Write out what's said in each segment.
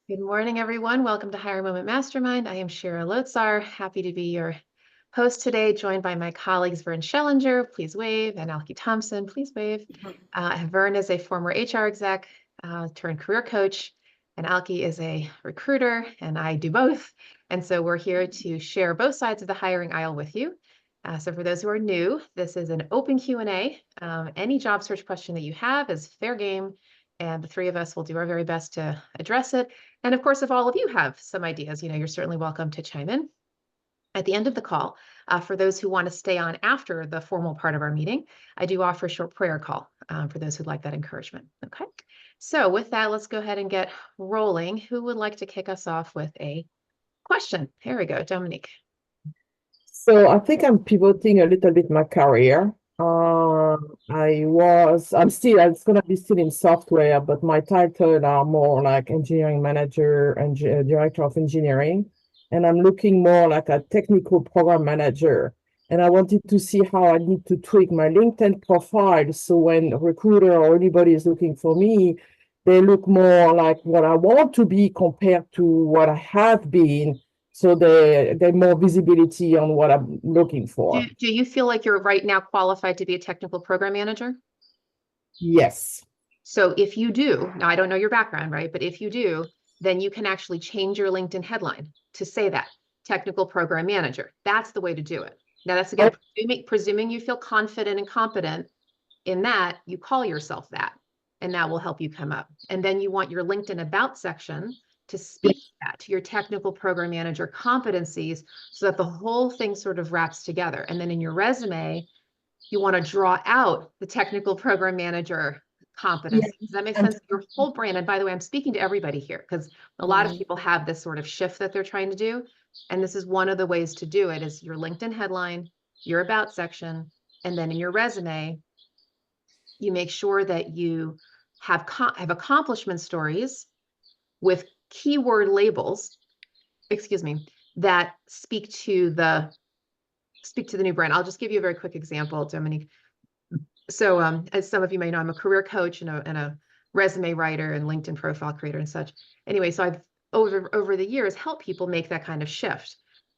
Good morning, everyone. Welcome to Higher Moment Mastermind. I am Shira Lotzar, happy to be your host today, joined by my colleagues Vern Schellinger, please wave, and Alki Thompson, please wave. Vern is a former HR exec turned career coach, and Alki is a recruiter, and I do both. And so we're here to share both sides of the hiring aisle with you. So for those who are new, this is an open Q&A. Any job search question that you have is fair game, and the three of us will do our very best to address it. And of course, if all of you have some ideas, you're certainly welcome to chime in. At the end of the call, for those who want to stay on after the formal part of our meeting, I do offer a short prayer call for those who'd like that encouragement. Okay, so with that, let's go ahead and get rolling. Who would like to kick us off with a question? Here we go, Dominique. So I think I'm pivoting a little bit my career. It's gonna be still in software, but my title are more like engineering manager and director of engineering. And I'm looking more like a technical program manager. And I wanted to see how I need to tweak my LinkedIn profile. So when a recruiter or anybody is looking for me, they look more like what I want to be compared to what I have been. So they more visibility on what I'm looking for. Do you feel like you're right now qualified to be a technical program manager? Yes. So if you do, now I don't know your background, right? But if you do, then you can actually change your LinkedIn headline to say that technical program manager. That's the way to do it. Now that's again, presuming you feel confident and competent in that, you call yourself that, and that will help you come up. And then you want your LinkedIn about section to speak to that, to your technical program manager competencies, so that the whole thing sort of wraps together. And then in your resume, you want to draw out the technical program manager competency. Does that make sense? Your whole brand. And by the way, I'm speaking to everybody here because a lot of people have this sort of shift that they're trying to do. And this is one of the ways to do it is your LinkedIn headline, your about section, and then in your resume, you make sure that you have accomplishment stories with keyword labels, that speak to the new brand. I'll just give you a very quick example, Dominique. So as some of you may know, I'm a career coach and a resume writer and LinkedIn profile creator and such. Anyway, so I've over the years helped people make that kind of shift.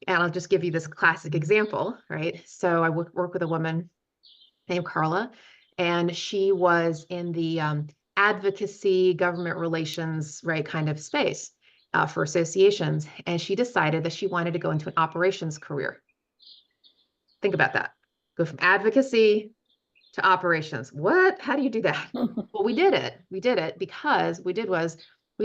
And I'll just give you this classic example, right? So I work with a woman named Carla, and she was in the advocacy, government relations, right, kind of space for associations. And she decided that she wanted to go into an operations career. Think about that. Go from advocacy to operations. What? How do you do that? Well, we did it. We did it because we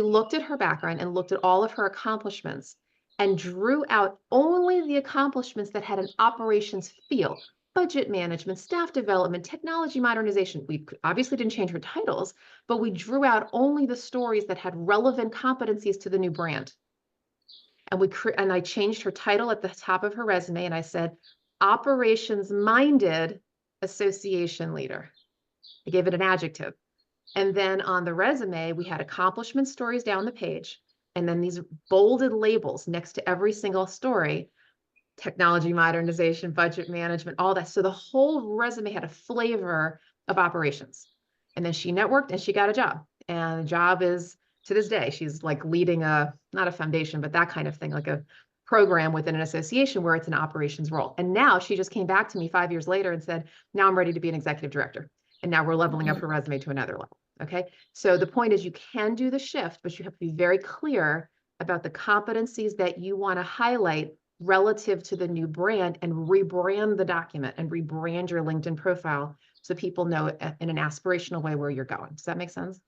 looked at her background and looked at all of her accomplishments and drew out only the accomplishments that had an operations feel. Budget management, staff development, technology modernization. We obviously didn't change her titles, but we drew out only the stories that had relevant competencies to the new brand. And I changed her title at the top of her resume, and I said, operations-minded association leader. I gave it an adjective. And then on the resume, we had accomplishment stories down the page, and then these bolded labels next to every single story. Technology modernization, budget management, all that. So the whole resume had a flavor of operations. And then she networked and she got a job. And the job is, to this day, she's like leading not a foundation, but that kind of thing, like a program within an association where it's an operations role. And now she just came back to me 5 years later and said, now I'm ready to be an executive director. And now we're leveling up her resume to another level. Okay. So the point is you can do the shift, but you have to be very clear about the competencies that you want to highlight relative to the new brand and rebrand the document and rebrand your LinkedIn profile so people know in an aspirational way where you're going. Does that make sense?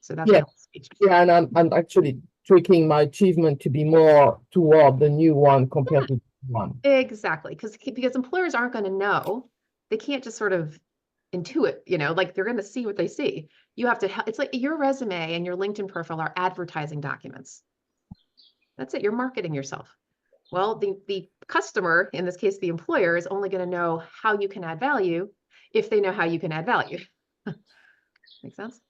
So that's my speech. Yeah, and I'm actually tweaking my achievement to be more toward the new one compared to the one. Exactly, because employers aren't going to know. They can't just sort of intuit, like they're going to see what they see. You have to, it's like your resume and your LinkedIn profile are advertising documents. That's it. You're marketing yourself. Well, the customer, in this case, the employer, is only going to know how you can add value if they know how you can add value. Make sense?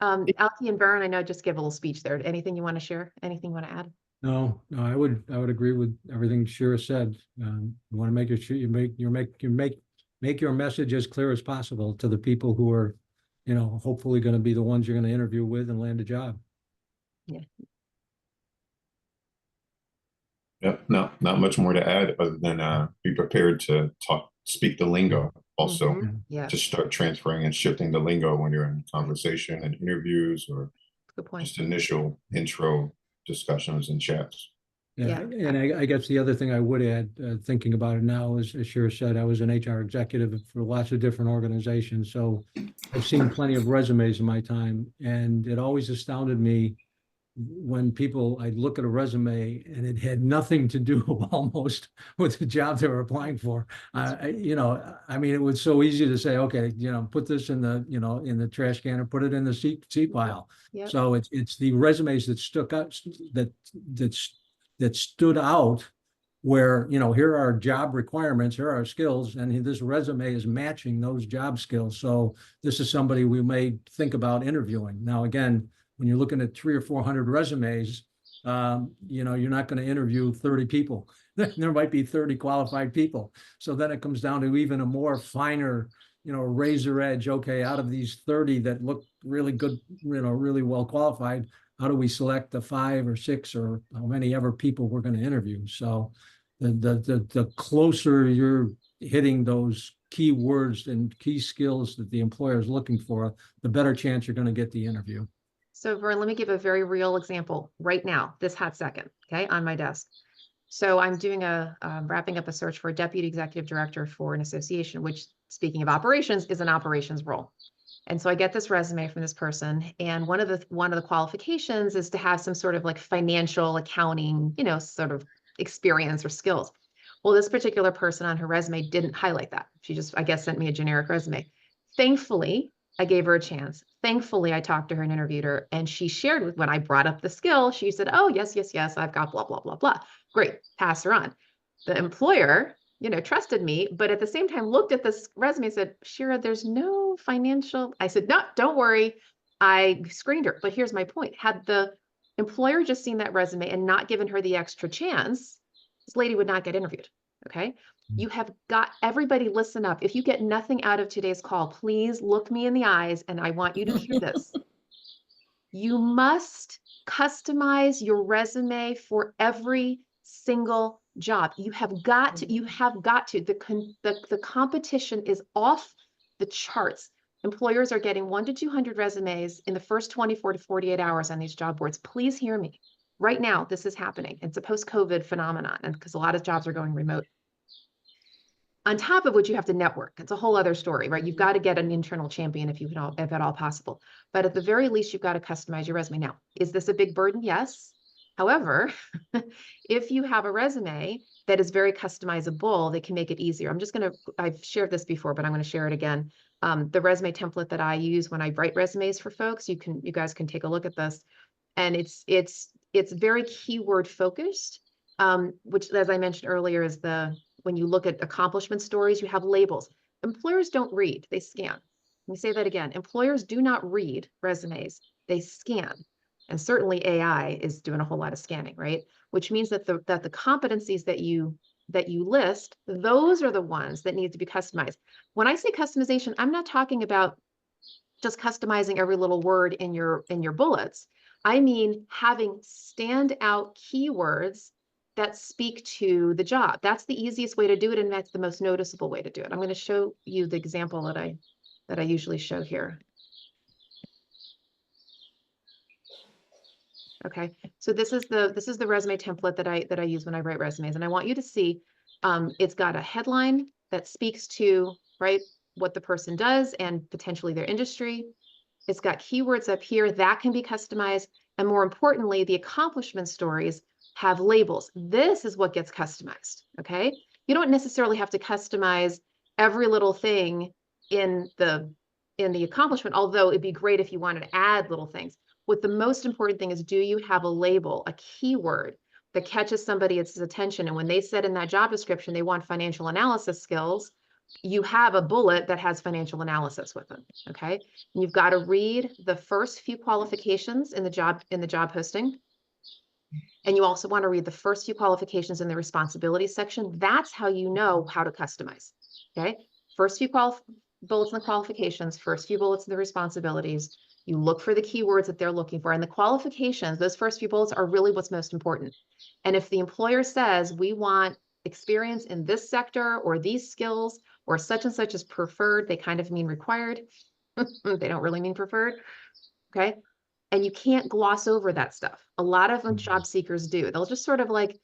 Alki and Vern, I know, just give a little speech there. Anything you want to share? Anything you want to add? No, I would agree with everything Shira said. You want to make sure you make your message as clear as possible to the people who are hopefully going to be the ones you're going to interview with and land a job. Yep, no, not much more to add other than be prepared to speak the lingo also. Mhm. Yeah, Just start transferring and shifting the lingo when you're in conversation and interviews or good point. just initial intro discussions and chats. Yeah, Yeah. and I guess the other thing I would add, thinking about it now, is, as Shira said, I was an HR executive for lots of different organizations, so I've seen plenty of resumes in my time, and it always astounded me when I'd look at a resume and it had nothing to do almost with the job they were applying for. I mean, it was so easy to say, okay, put this in the trash can or put it in the seat pile. Yep. So it's the resumes that stuck out, that stood out, where, here are our job requirements, here are our skills, and this resume is matching those job skills. So this is somebody we may think about interviewing. Now, again, when you're looking at 300 or 400 resumes, you're not going to interview 30 people. There might be 30 qualified people. So then it comes down to even a more finer, razor edge. Okay, out of these 30 that look really good, really well qualified, how do we select the 5 or 6 or how many ever people we're going to interview? So the closer you're hitting those key words and key skills that the employer is looking for, the better chance you're going to get the interview. So Vern, let me give a very real example right now, this hot second, okay, on my desk. So I'm doing wrapping up a search for a deputy executive director for an association, which, speaking of operations, is an operations role. And so I get this resume from this person, and one of the qualifications is to have some sort of like financial accounting, sort of experience or skills. Well, this particular person on her resume didn't highlight that. She just, I guess, sent me a generic resume. Thankfully, I gave her a chance. Thankfully, I talked to her and interviewed her, and she shared when I brought up the skill, she said, oh, yes, I've got blah, blah, blah, blah. Great, pass her on. The employer, trusted me, but at the same time looked at this resume and said, Shira, there's no financial. I said, no, don't worry. I screened her. But here's my point. Had the employer just seen that resume and not given her the extra chance, this lady would not get interviewed. Okay. You have got, everybody listen up. If you get nothing out of today's call, please look me in the eyes, and I want you to hear this. You must customize your resume for every single job. You have got to. The competition is off the charts. Employers are getting 100 to 200 resumes in the first 24 to 48 hours on these job boards. Please hear me. Right now, this is happening. It's a post-COVID phenomenon, and because a lot of jobs are going remote. On top of which, you have to network. It's a whole other story, right? You've got to get an internal champion if at all possible. But at the very least, you've got to customize your resume. Now, is this a big burden? Yes. However, if you have a resume that is very customizable, they can make it easier. I've shared this before, but I'm going to share it again. The resume template that I use when I write resumes for folks, you guys can take a look at this. And it's very keyword focused, which, as I mentioned earlier, is when you look at accomplishment stories, you have labels. Employers don't read, they scan. Let me say that again. Employers do not read resumes, they scan. And certainly AI is doing a whole lot of scanning, right? Which means that the competencies that you list, those are the ones that need to be customized. When I say customization, I'm not talking about just customizing every little word in your bullets. I mean having standout keywords that speak to the job. That's the easiest way to do it, and that's the most noticeable way to do it. I'm going to show you the example that I usually show here. Okay, so this is the resume template that I use when I write resumes, and I want you to see it's got a headline that speaks to, right, what the person does and potentially their industry. It's got keywords up here that can be customized, and more importantly, the accomplishment stories have labels. This is what gets customized, okay? You don't necessarily have to customize every little thing in the accomplishment, although it'd be great if you wanted to add little things. What the most important thing is, do you have a label, a keyword that catches somebody's attention? And when they said in that job description they want financial analysis skills, you have a bullet that has financial analysis with them, okay? And you've got to read the first few qualifications in the job posting. And you also want to read the first few qualifications in the responsibilities section. That's how you know how to customize, okay? First few bullets in the qualifications, first few bullets in the responsibilities. You look for the keywords that they're looking for, and the qualifications, those first few bullets are really what's most important. And if the employer says, we want experience in this sector or these skills or such and such is preferred, they kind of mean required. They don't really mean preferred. Okay. And you can't gloss over that stuff. A lot of job seekers do. They'll just sort of like,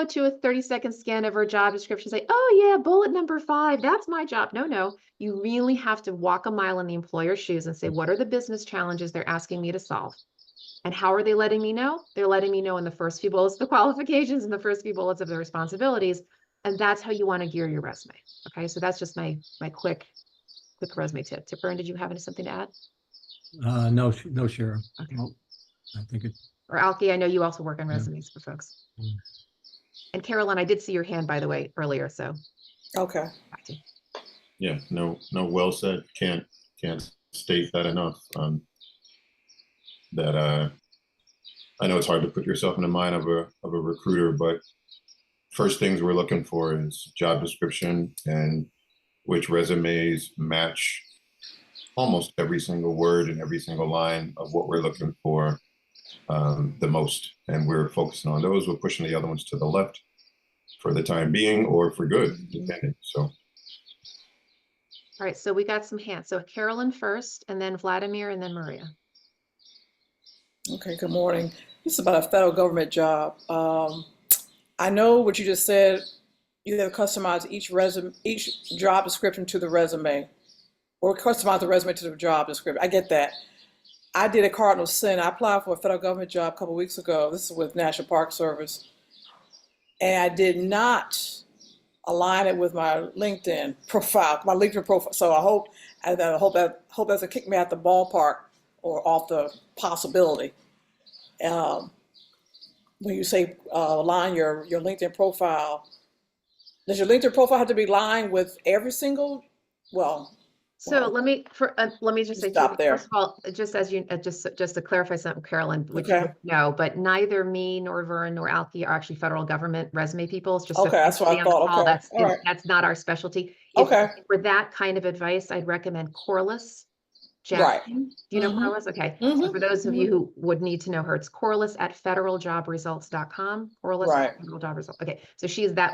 do a 30-second scan of our job description, say, oh yeah, bullet number 5, that's my job. No, you really have to walk a mile in the employer's shoes and say, what are the business challenges they're asking me to solve? And how are they letting me know? They're letting me know in the first few bullets, the qualifications, and the first few bullets of the responsibilities. And that's how you want to gear your resume. Okay. So that's just my quick resume tip. Tipper, did you have something to add? No, Sharon. Okay. No, I think it. Or Alki, I know you also work on resumes for folks. Mm. And Carolyn, I did see your hand, by the way, earlier. So Okay. back to you. Yeah, no, well said. Can't state that enough. That I know it's hard to put yourself in the mind of a recruiter, but first things we're looking for is job description and which resumes match almost every single word and every single line of what we're looking for the most. And we're focusing on those. We're pushing the other ones to the left for the time being or for good, depending. So. All right. So we got some hands. So Carolyn first, and then Vladimir, and then Maria. Okay, good morning. This is about a federal government job. I know what you just said. You have to customize each job description to the resume, or customize the resume to the job description. I get that. I did a cardinal sin. I applied for a federal government job a couple of weeks ago. This is with National Park Service. And I did not align it with my LinkedIn profile, So I hope that doesn't kick me out the ballpark or off the possibility. When you say align your LinkedIn profile, does your LinkedIn profile have to be aligned with every single? So Well, let me just say, stop there. first of all, just as you just to clarify something, Carolyn, which Okay. you know, but neither me nor Vern nor Alki are actually federal government resume people. It's just so Okay, that's what I on the thought. call, Okay, all right. that's not our specialty. Okay. For that kind of advice, I'd recommend Corliss Right. Jackson. Do you know Mhm. Corliss? Okay. Mhm. So for those of you who would need to know her, it's Corliss at federalJobResults.com. Corliss Right. at Federal Job Results. Okay. So she's that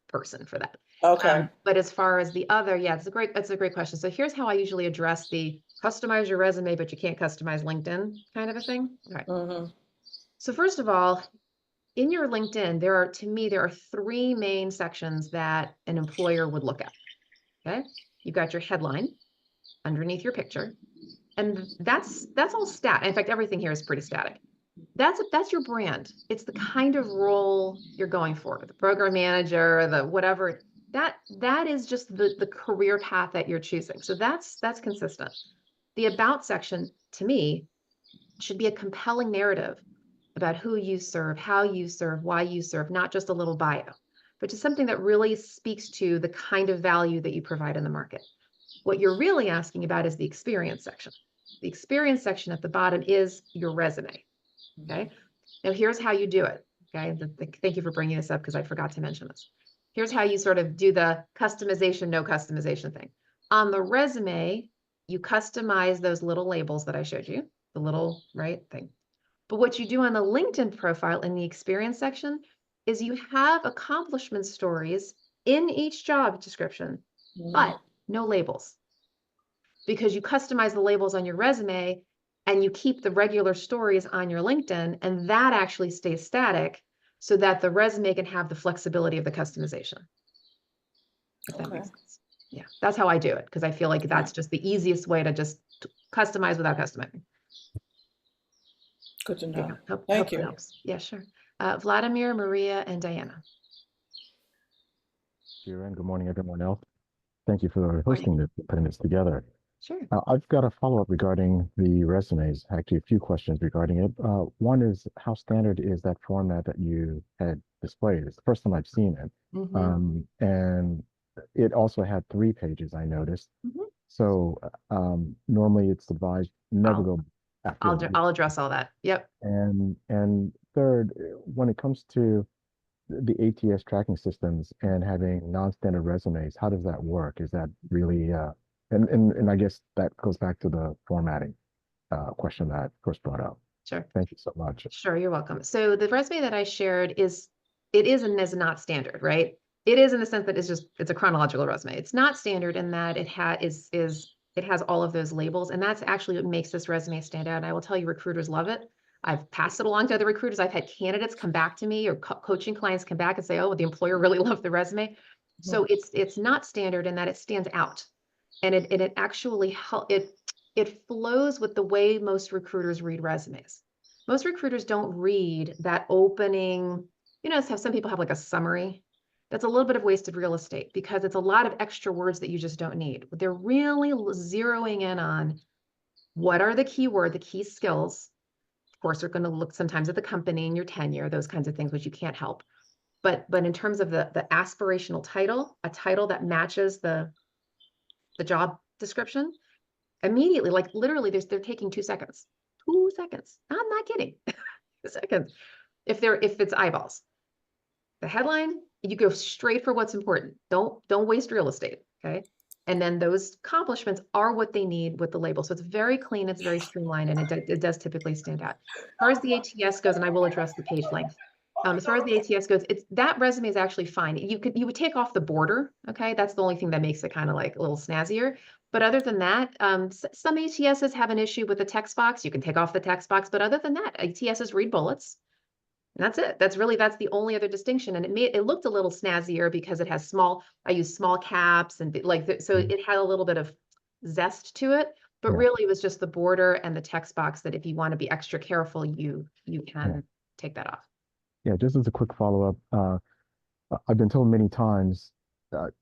person for that. Okay. But as far as the other, yeah, that's a great question. So here's how I usually address the customize your resume, but you can't customize LinkedIn kind of a thing. All right. Mhm. So first of all, in your LinkedIn, there are 3 main sections that an employer would look at. Okay. You've got your headline underneath your picture. And that's all stat. In fact, everything here is pretty static. That's your brand. It's the kind of role you're going for, the program manager, the whatever. That is just the career path that you're choosing. So that's consistent. The about section, to me, should be a compelling narrative about who you serve, how you serve, why you serve, not just a little bio, but just something that really speaks to the kind of value that you provide in the market. What you're really asking about is the experience section. The experience section at the bottom is your resume. Okay. Now here's how you do it. Okay. Thank you for bringing this up because I forgot to mention this. Here's how you sort of do the customization, no customization thing. On the resume, you customize those little labels that I showed you, the little right thing. But what you do on the LinkedIn profile in the experience section is you have accomplishment stories in each job description, but no labels. Because you customize the labels on your resume and you keep the regular stories on your LinkedIn, and that actually stays static so that the resume can have the flexibility of the customization. If that makes sense. Yeah, that's how I do it because I feel like that's just the easiest way to just customize without customizing. Good to know. Thank you. Helps. Yeah, sure. Vladimir, Maria, and Diana. And good morning, everyone else. Thank you for hosting this, putting this together. Sure. I've got a follow-up regarding the resumes, actually a few questions regarding it. One is how standard is that format that you had displayed? It's the first time I've seen it. And it also had 3 pages, I noticed. So normally it's advised never go after. I'll address all that. Yep. And third, when it comes to the ATS tracking systems and having non-standard resumes, how does that work? Is that really, and I guess that goes back to the formatting question that I first brought up. Sure. Thank you so much. Sure, you're welcome. So the resume that I shared is and is not standard, right? It is in the sense that it's a chronological resume. It's not standard in that it has all of those labels, and that's actually what makes this resume stand out. And I will tell you, recruiters love it. I've passed it along to other recruiters. I've had candidates come back to me or coaching clients come back and say, oh, the employer really loved the resume. So it's not standard in that it stands out, and it actually it flows with the way most recruiters read resumes. Most recruiters don't read that opening, some people have like a summary. That's a little bit of wasted real estate because it's a lot of extra words that you just don't need. They're really zeroing in on what are the key skills. Of course, they're going to look sometimes at the company and your tenure, those kinds of things, which you can't help. But in terms of the aspirational title, a title that matches the job description, immediately, like literally, they're taking 2 seconds. 2 seconds. I'm not kidding. 2 seconds. If it's eyeballs. The headline, you go straight for what's important. Don't waste real estate. Okay. And then those accomplishments are what they need with the label. So it's very clean, it's very streamlined, and it does typically stand out. As far as the ATS goes, and I will address the page length. As far as the ATS goes, that resume is actually fine. You would take off the border. Okay. That's the only thing that makes it kind of like a little snazzier. But other than that, some ATSs have an issue with the text box. You can take off the text box, but other than that, ATSs read bullets. And that's it. That's the only other distinction. And it looked a little snazzier because it has I use small caps and so it had a little bit of zest to it, but really it was just the border and the text box that if you want to be extra careful, you can take that off. Yeah, just as a quick follow-up, I've been told many times,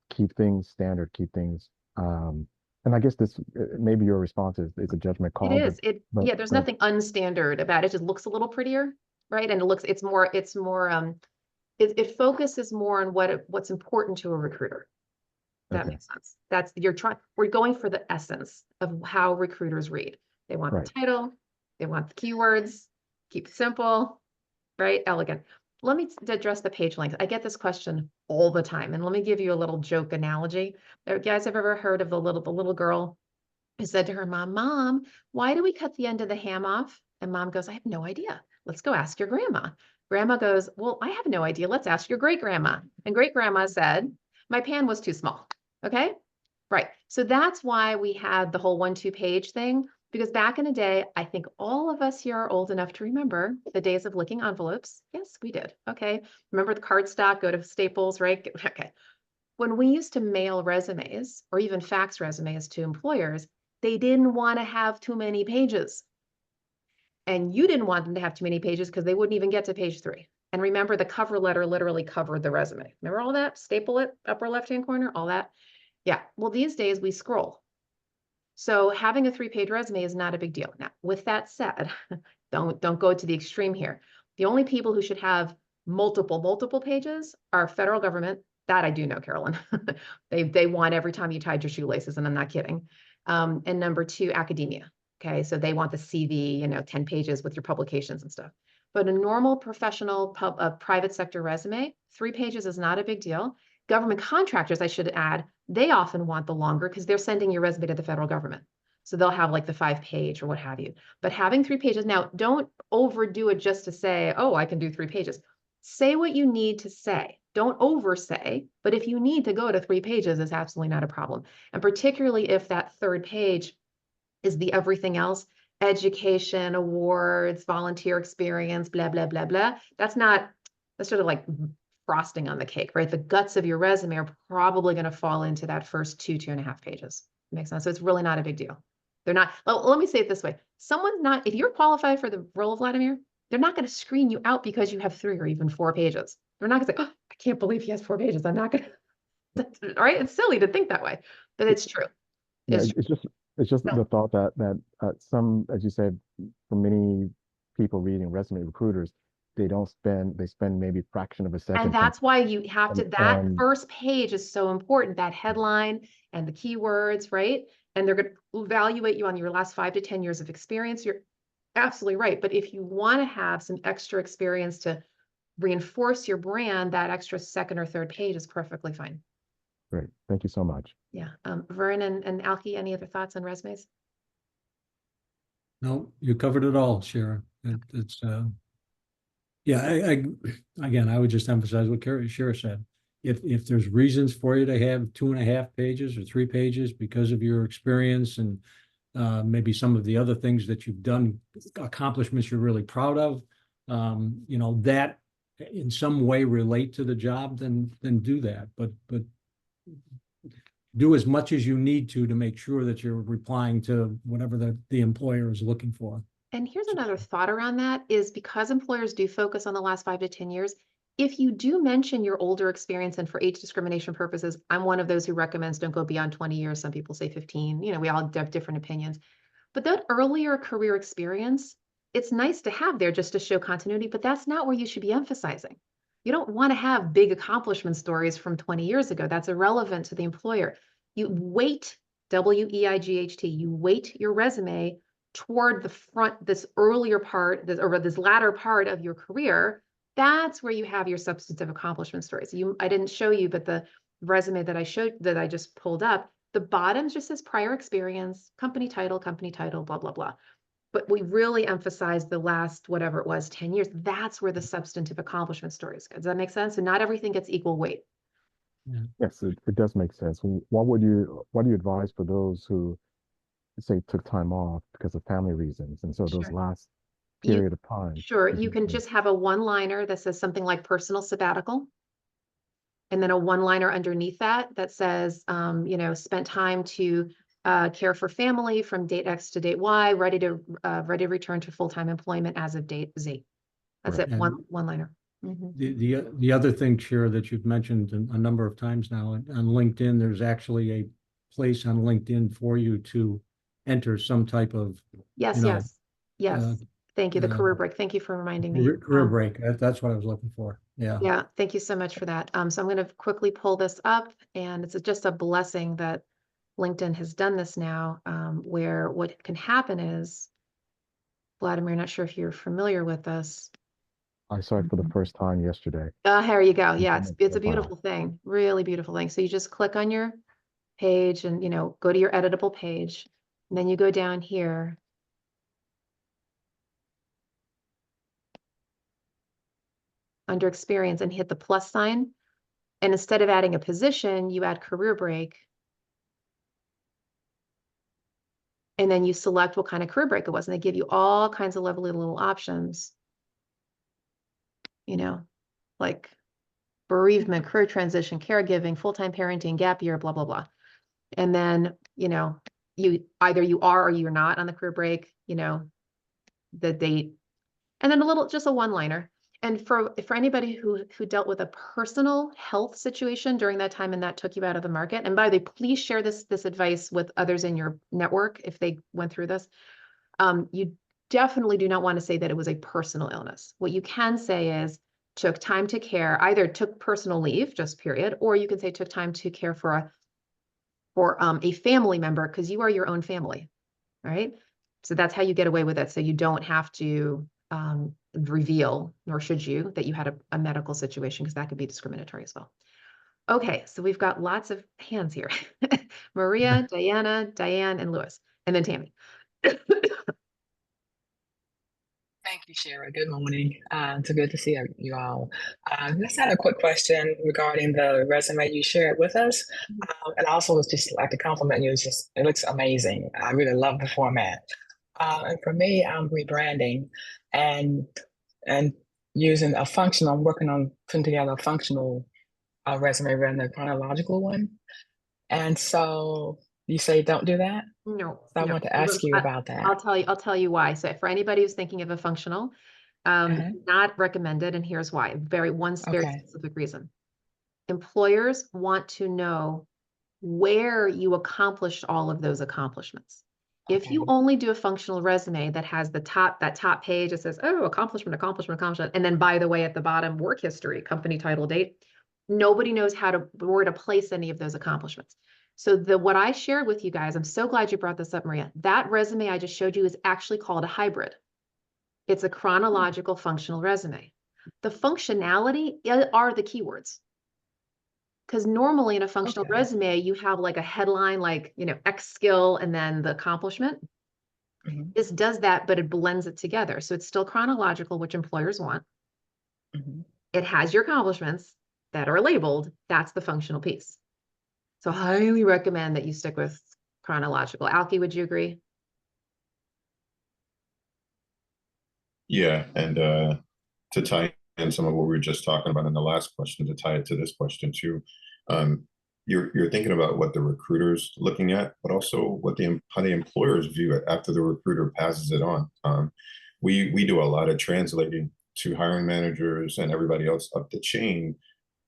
keep things standard, keep things, and I guess this, maybe your response is a judgment call. It is. There's nothing unstandard about it. It just looks a little prettier, right? And it focuses more on what's important to a recruiter. That makes sense. We're going for the essence of how recruiters read. They want the title, they want the keywords, keep it simple, right? Elegant. Let me address the page length. I get this question all the time, and let me give you a little joke analogy. You guys have ever heard of the little girl who said to her mom, "Mom, why do we cut the end of the ham off?" And mom goes, "I have no idea. Let's go ask your grandma." Grandma goes, "Well, I have no idea. Let's ask your great grandma." And great grandma said, "My pan was too small." Okay. Right. So that's why we had the whole 1-2 page thing, because back in the day, I think all of us here are old enough to remember the days of licking envelopes. Yes, we did. Okay. Remember the cardstock, go to Staples, right? Okay. When we used to mail resumes or even fax resumes to employers, they didn't want to have too many pages. And you didn't want them to have too many pages because they wouldn't even get to page 3. And remember, the cover letter literally covered the resume. Remember all that? Staple it, upper left-hand corner, all that. Yeah. Well, these days we scroll. So having a 3-page resume is not a big deal. Now, with that said, don't go to the extreme here. The only people who should have multiple pages are federal government. That I do know, Carolyn. They want every time you tied your shoelaces, and I'm not kidding. And number 2, academia. Okay, so they want the CV, 10 pages with your publications and stuff. But a normal professional private sector resume, 3 pages is not a big deal. Government contractors, I should add, they often want the longer because they're sending your resume to the federal government. So they'll have like the 5-page or what have you. But having 3 pages, now don't overdo it just to say, oh, I can do 3 pages. Say what you need to say. Don't oversay, but if you need to go to 3 pages, it's absolutely not a problem. And particularly if that 3rd page is the everything else, education, awards, volunteer experience, blah, blah, blah, blah. That's sort of like frosting on the cake, right? The guts of your resume are probably going to fall into that first 2.5 pages. Makes sense. So it's really not a big deal. They're not, let me say it this way. If you're qualified for the role of Vladimir, they're not going to screen you out because you have 3 or even 4 pages. They're not going to say, oh, I can't believe he has 4 pages. I'm not going to, right? It's silly to think that way, but it's true. Yeah, it's just the thought that some, as you said, for many people reading resume recruiters, they spend maybe a fraction of a second. And that's why you have to, that first page is so important, that headline and the keywords, right? And they're going to evaluate you on your last 5 to 10 years of experience. You're absolutely right. But if you want to have some extra experience to reinforce your brand, that extra second or third page is perfectly fine. Great. Thank you so much. Yeah. Vern and Alki, any other thoughts on resumes? No, you covered it all, Shara. It's yeah, again, I would just emphasize what Shara said. If there's reasons for you to have 2.5 pages or 3 pages because of your experience and maybe some of the other things that you've done, accomplishments you're really proud of, that in some way relate to the job, then do that. But do as much as you need to make sure that you're replying to whatever the employer is looking for. And here's another thought around that is because employers do focus on the last 5 to 10 years, if you do mention your older experience and for age discrimination purposes, I'm one of those who recommends don't go beyond 20 years. Some people say 15, we all have different opinions. But that earlier career experience, it's nice to have there just to show continuity, but that's not where you should be emphasizing. You don't want to have big accomplishment stories from 20 years ago. That's irrelevant to the employer. You weight, WEIGHT, you weight your resume toward the front, this earlier part, this latter part of your career. That's where you have your substantive accomplishment stories. I didn't show you, but the resume that I just pulled up, the bottom just says prior experience, company title, blah, blah, blah. But we really emphasize the last, whatever it was, 10 years. That's where the substantive accomplishment stories go. Does that make sense? So not everything gets equal weight. Yeah. Yes, it does make sense. What do you advise for those who say took time off because of family reasons, and so those Sure. last period of time? Sure, you can just have a one-liner that says something like personal sabbatical. And then a one-liner underneath that says, spent time to care for family from date X to date Y, ready to return to full-time employment as of date Z. That's Right. it, one-liner. The other thing, Shara, that you've mentioned a number of times now on LinkedIn, there's actually a place on LinkedIn for you to enter some type of Yes. Thank you. The career break. Thank you for reminding me. career break. That's what I was looking for. Yeah. Yeah, thank you so much for that. So I'm going to quickly pull this up, and it's just a blessing that LinkedIn has done this now, where what can happen is, Vladimir, not sure if you're familiar with this. I saw it for the first time yesterday. Here you go. Yeah, it's a Wow. beautiful thing, really beautiful thing. So you just click on your page and, go to your editable page, and then you go down here. Under experience and hit the plus sign. And instead of adding a position, you add career break. And then you select what kind of career break it was. And they give you all kinds of lovely little options, like bereavement, career transition, caregiving, full-time parenting, gap year, blah, blah, blah. And then, you either you are or you're not on the career break, the date, and then just a one-liner. And for anybody who dealt with a personal health situation during that time and that took you out of the market, and by the way, please share this advice with others in your network if they went through this. You definitely do not want to say that it was a personal illness. What you can say is took time to care, either took personal leave, just period, or you can say took time to care for a family member because you are your own family, right? So that's how you get away with it. So you don't have to reveal, nor should you, that you had a medical situation because that could be discriminatory as well. Okay, so we've got lots of hands here. Maria, Diana, Diane, and Louis, and then Tammy. Thank you, Shara. Good morning. It's good to see you all. Just had a quick question regarding the resume you shared with us. And also was just like to compliment you. It looks amazing. I really love the format. And for me, I'm rebranding and using a functional, I'm working on putting together a functional resume rather than a chronological one. And so you say don't do that? No. So I want to ask you about that. I'll tell you why. So for anybody who's thinking of a functional, not recommended, and here's why. Very specific reason. Employers want to know where you accomplished all of those accomplishments. If you only do a functional resume that has that top page, it says, oh, accomplishment, and then by the way, at the bottom, work history, company title, date, nobody knows where to place any of those accomplishments. So what I shared with you guys, I'm so glad you brought this up, Maria. That resume I just showed you is actually called a hybrid. It's a chronological functional resume. The functionality are the keywords. Because normally in a functional Okay. resume, you have like a headline, like, X skill and then the accomplishment. Mhm, This does that, but it blends it together. So it's still chronological, which employers want. mhm. It has your accomplishments that are labeled. That's the functional piece. So highly recommend that you stick with chronological. Alki, would you agree? Yeah, and to tie in some of what we were just talking about in the last question, to tie it to this question too, um, you're thinking about what the recruiter's looking at, but also what how the employers view it after the recruiter passes it on. We do a lot of translating to hiring managers and everybody else up the chain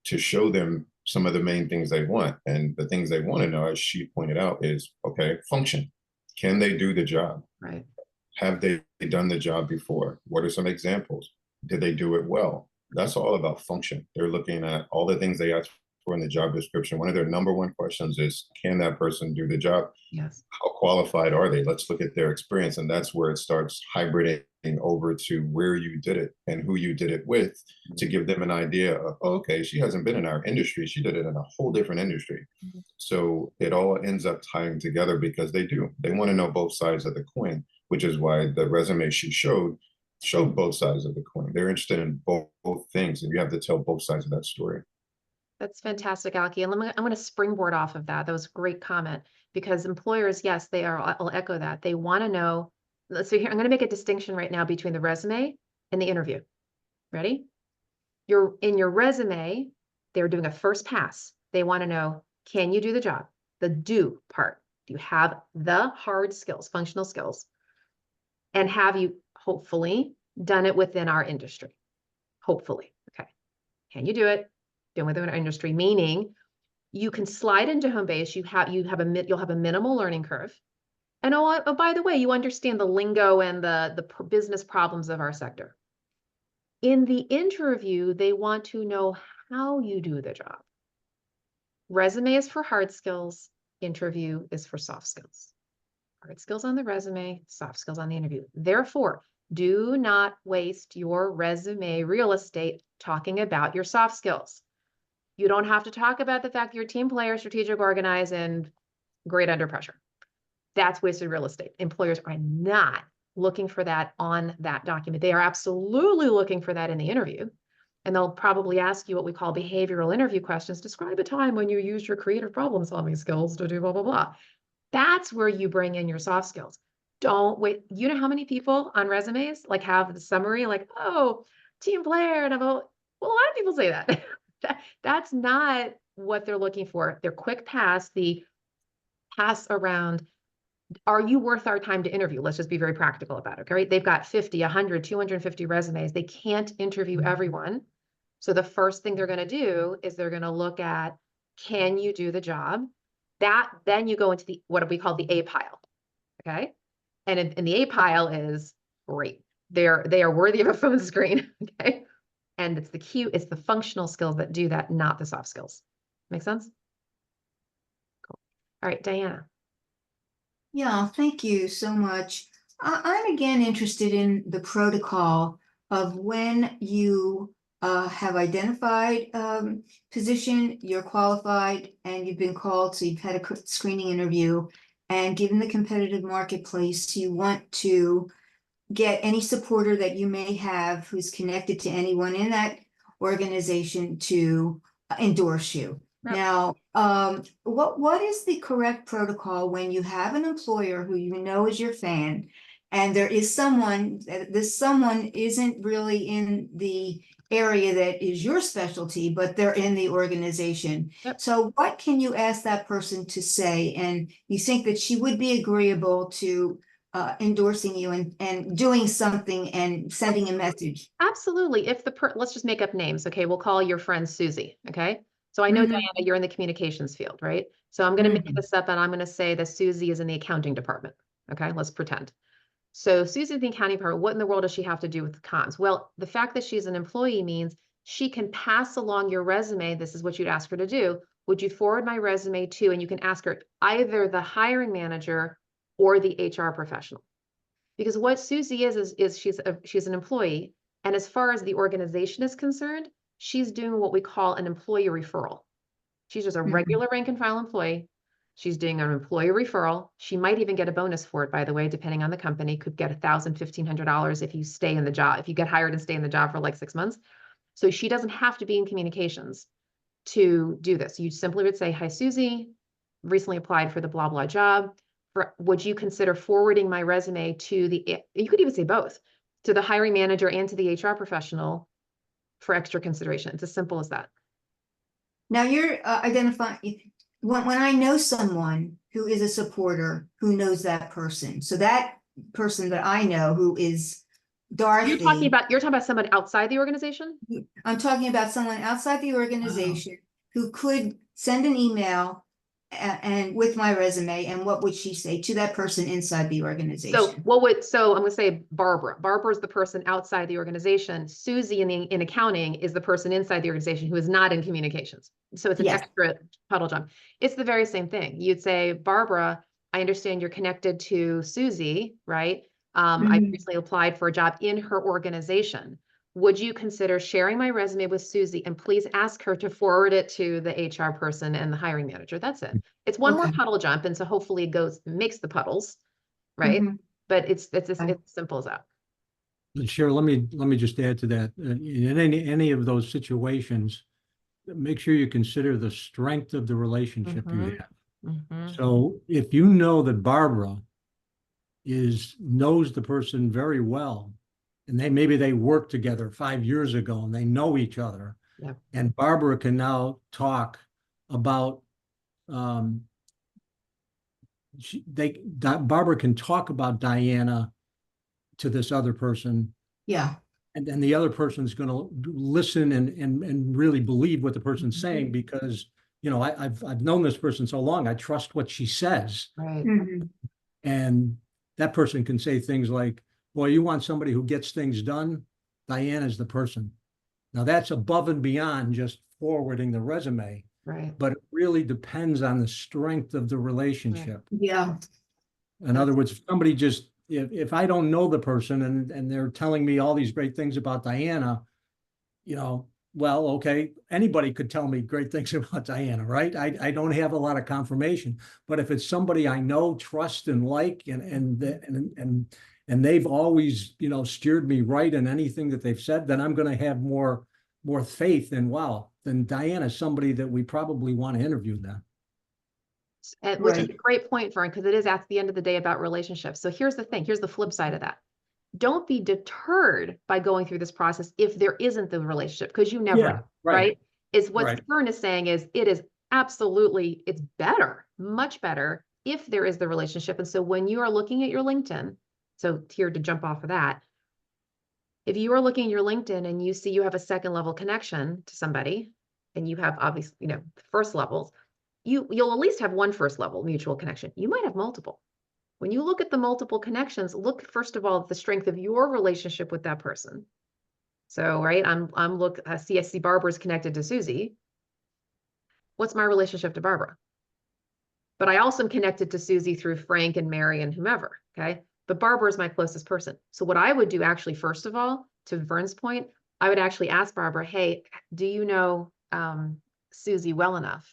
to show them some of the main things they want. And the things they want to know, as she pointed out, is okay, function. Can they do the job? Right. Have they done the job before? What are some examples? Did they do it well? That's all about function. They're looking at all the things they asked for in the job description. One of their number one questions is, can that person do the job? Yes. How qualified are they? Let's look at their experience. And that's where it starts hybriding over to where you did it and who you did it with, to give them an idea of, oh, okay, she hasn't been in our industry. She did it in a whole different industry. So it all ends up tying together because they want to know both sides of the coin, which is why the resume she showed both sides of the coin. They're interested in both things, and you have to tell both sides of that story. That's fantastic, Alki. And I'm going to springboard off of that. That was a great comment, because employers, yes, they are. I'll echo that. They want to know. So here, I'm going to make a distinction right now between the resume and the interview. Ready? In your resume, they're doing a first pass. They want to know, can you do the job? The do part. Do you have the hard skills, functional skills? And have you hopefully done it within our industry? Hopefully. Okay. Can you do it? Been within our industry, meaning you can slide into home base. You'll have a minimal learning curve. And oh, by the way, you understand the lingo and the business problems of our sector. In the interview, they want to know how you do the job. Resume is for hard skills. Interview is for soft skills. Hard skills on the resume, soft skills on the interview. Therefore, do not waste your resume real estate talking about your soft skills. You don't have to talk about the fact you're a team player, strategic, organized, and great under pressure. That's wasted real estate. Employers are not looking for that on that document. They are absolutely looking for that in the interview. And they'll probably ask you what we call behavioral interview questions. Describe a time when you used your creative problem solving skills to do blah, blah, blah. That's where you bring in your soft skills. Don't wait. You know how many people on resumes like have the summary like, oh, team player. And well, a lot of people say that. That's not what they're looking for. Their quick pass, the pass around, are you worth our time to interview? Let's just be very practical about it. Okay? They've got 50, 100, 250 resumes. They can't interview everyone. So the first thing they're going to do is they're going to look at, can you do the job? Then you go into what we call the A pile. Okay. And in the A pile is great. They are worthy of a phone screen. Okay. And it's the functional skills that do that, not the soft skills. Make sense? Cool. All right, Diana. Yeah, thank you so much. I'm again interested in the protocol of when you have identified position, you're qualified, and you've been called, so you've had a screening interview, and given the competitive marketplace, you want to get any supporter that you may have who's connected to anyone in that organization to endorse you. Yep. Now, what is the correct protocol when you have an employer who you know is your fan, and there is this someone isn't really in the area that is your specialty, but they're in the organization. Yep. So what can you ask that person to say? And you think that she would be agreeable to endorsing you and doing something and sending a message? Absolutely. If let's just make up names. Okay. We'll call your friend Susie. Okay. So I know, Diana, you're in the communications field, right? So I'm going to make this up and I'm going to say that Susie is in the accounting department. Okay. Let's pretend. So Susie in the accounting department, what in the world does she have to do with comms? Well, the fact that she's an employee means she can pass along your resume. This is what you'd ask her to do. Would you forward my resume to, and you can ask her either the hiring manager or the HR professional. Because what Susie is she's an employee. And as far as the organization is concerned, she's doing what we call an employee referral. She's just a regular rank and file employee. She's doing an employee referral. She might even get a bonus for it, by the way, depending on the company. Could get $1,000, $1,500 if you stay in the job, if you get hired and stay in the job for like 6 months. So she doesn't have to be in communications to do this. You simply would say, hi, Susie, recently applied for the blah, blah job. Would you consider forwarding my resume to you could even say both, to the hiring manager and to the HR professional for extra consideration. It's as simple as that. Now you're identifying, when I know someone who is a supporter, who knows that person. So that person that I know who is Dorothy. You're talking about someone outside the organization? I'm talking about someone outside the organization who could send an email and with my resume, and what would she say to that person inside the organization? So I'm going to say Barbara. Barbara is the person outside the organization. Susie in accounting is the person inside the organization who is not in communications. So it's an extra puddle jump. It's the very same thing. You'd say, Barbara, I understand you're connected to Susie, right? I recently applied for a job in her organization. Would you consider sharing my resume with Susie, and please ask her to forward it to the HR person and the hiring manager? That's it. It's one more puddle jump. And so hopefully it makes the puddles, right? But it's simple as that. Cheryl, let me just add to that. In any of those situations, make sure you consider the strength of the relationship you have. So if you know that Barbara knows the person very well, and maybe they worked together 5 years ago and they know each other, and Barbara can now talk about Barbara can talk about Diana to this other person. And then the other person's going to listen and really believe what the person's saying, because, I've known this person so long, I trust what she says. Right. And that person can say things like, boy, you want somebody who gets things done? Diana's the person. Now that's above and beyond just forwarding the resume. Right. But it really depends on the strength of the relationship. Yeah. In other words, if I don't know the person and they're telling me all these great things about Diana, well, okay, anybody could tell me great things about Diana, right? I don't have a lot of confirmation, but if it's somebody I know, trust, and like, and they've always, steered me right in anything that they've said, then I'm going to have more faith in, wow, then Diana's somebody that we probably want to interview then. Which is a great point, Vern, because it is at the end of the day about relationships. So here's the thing. Here's the flip side of that. Don't be deterred by going through this process if there isn't the relationship, because you never know, right? Is what Vern is saying is it is absolutely, it's better, much better if there is the relationship. And so when you are looking at your LinkedIn, so here to jump off of that, if you are looking at your LinkedIn and you see you have a second level connection to somebody, and you have obviously, first levels, you'll at least have one first level mutual connection. You might have multiple. When you look at the multiple connections, look first of all at the strength of your relationship with that person. So, right, CSC Barbara is connected to Susie. What's my relationship to Barbara? But I also am connected to Susie through Frank and Mary and whomever. Okay, but Barbara is my closest person. So what I would do actually, first of all, to Vern's point, I would actually ask Barbara, hey, do you know Susie well enough,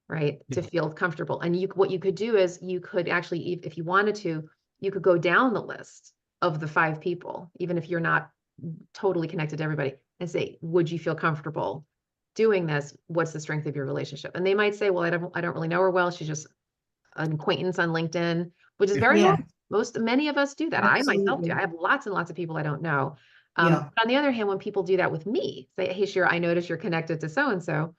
right, to feel comfortable? And what you could do is you could actually, if you wanted to, you could go down the list of the 5 people, even if you're not totally connected to everybody, and say, would you feel comfortable doing this? What's the strength of your relationship? And they might say, well, I don't really know her well. She's just an acquaintance on LinkedIn, which is very normal. Many of us do that. Absolutely. I myself do. I have lots and lots of people I don't know. But on the other hand, when people do that with me, say, hey, Shira, I noticed you're connected to so-and-so.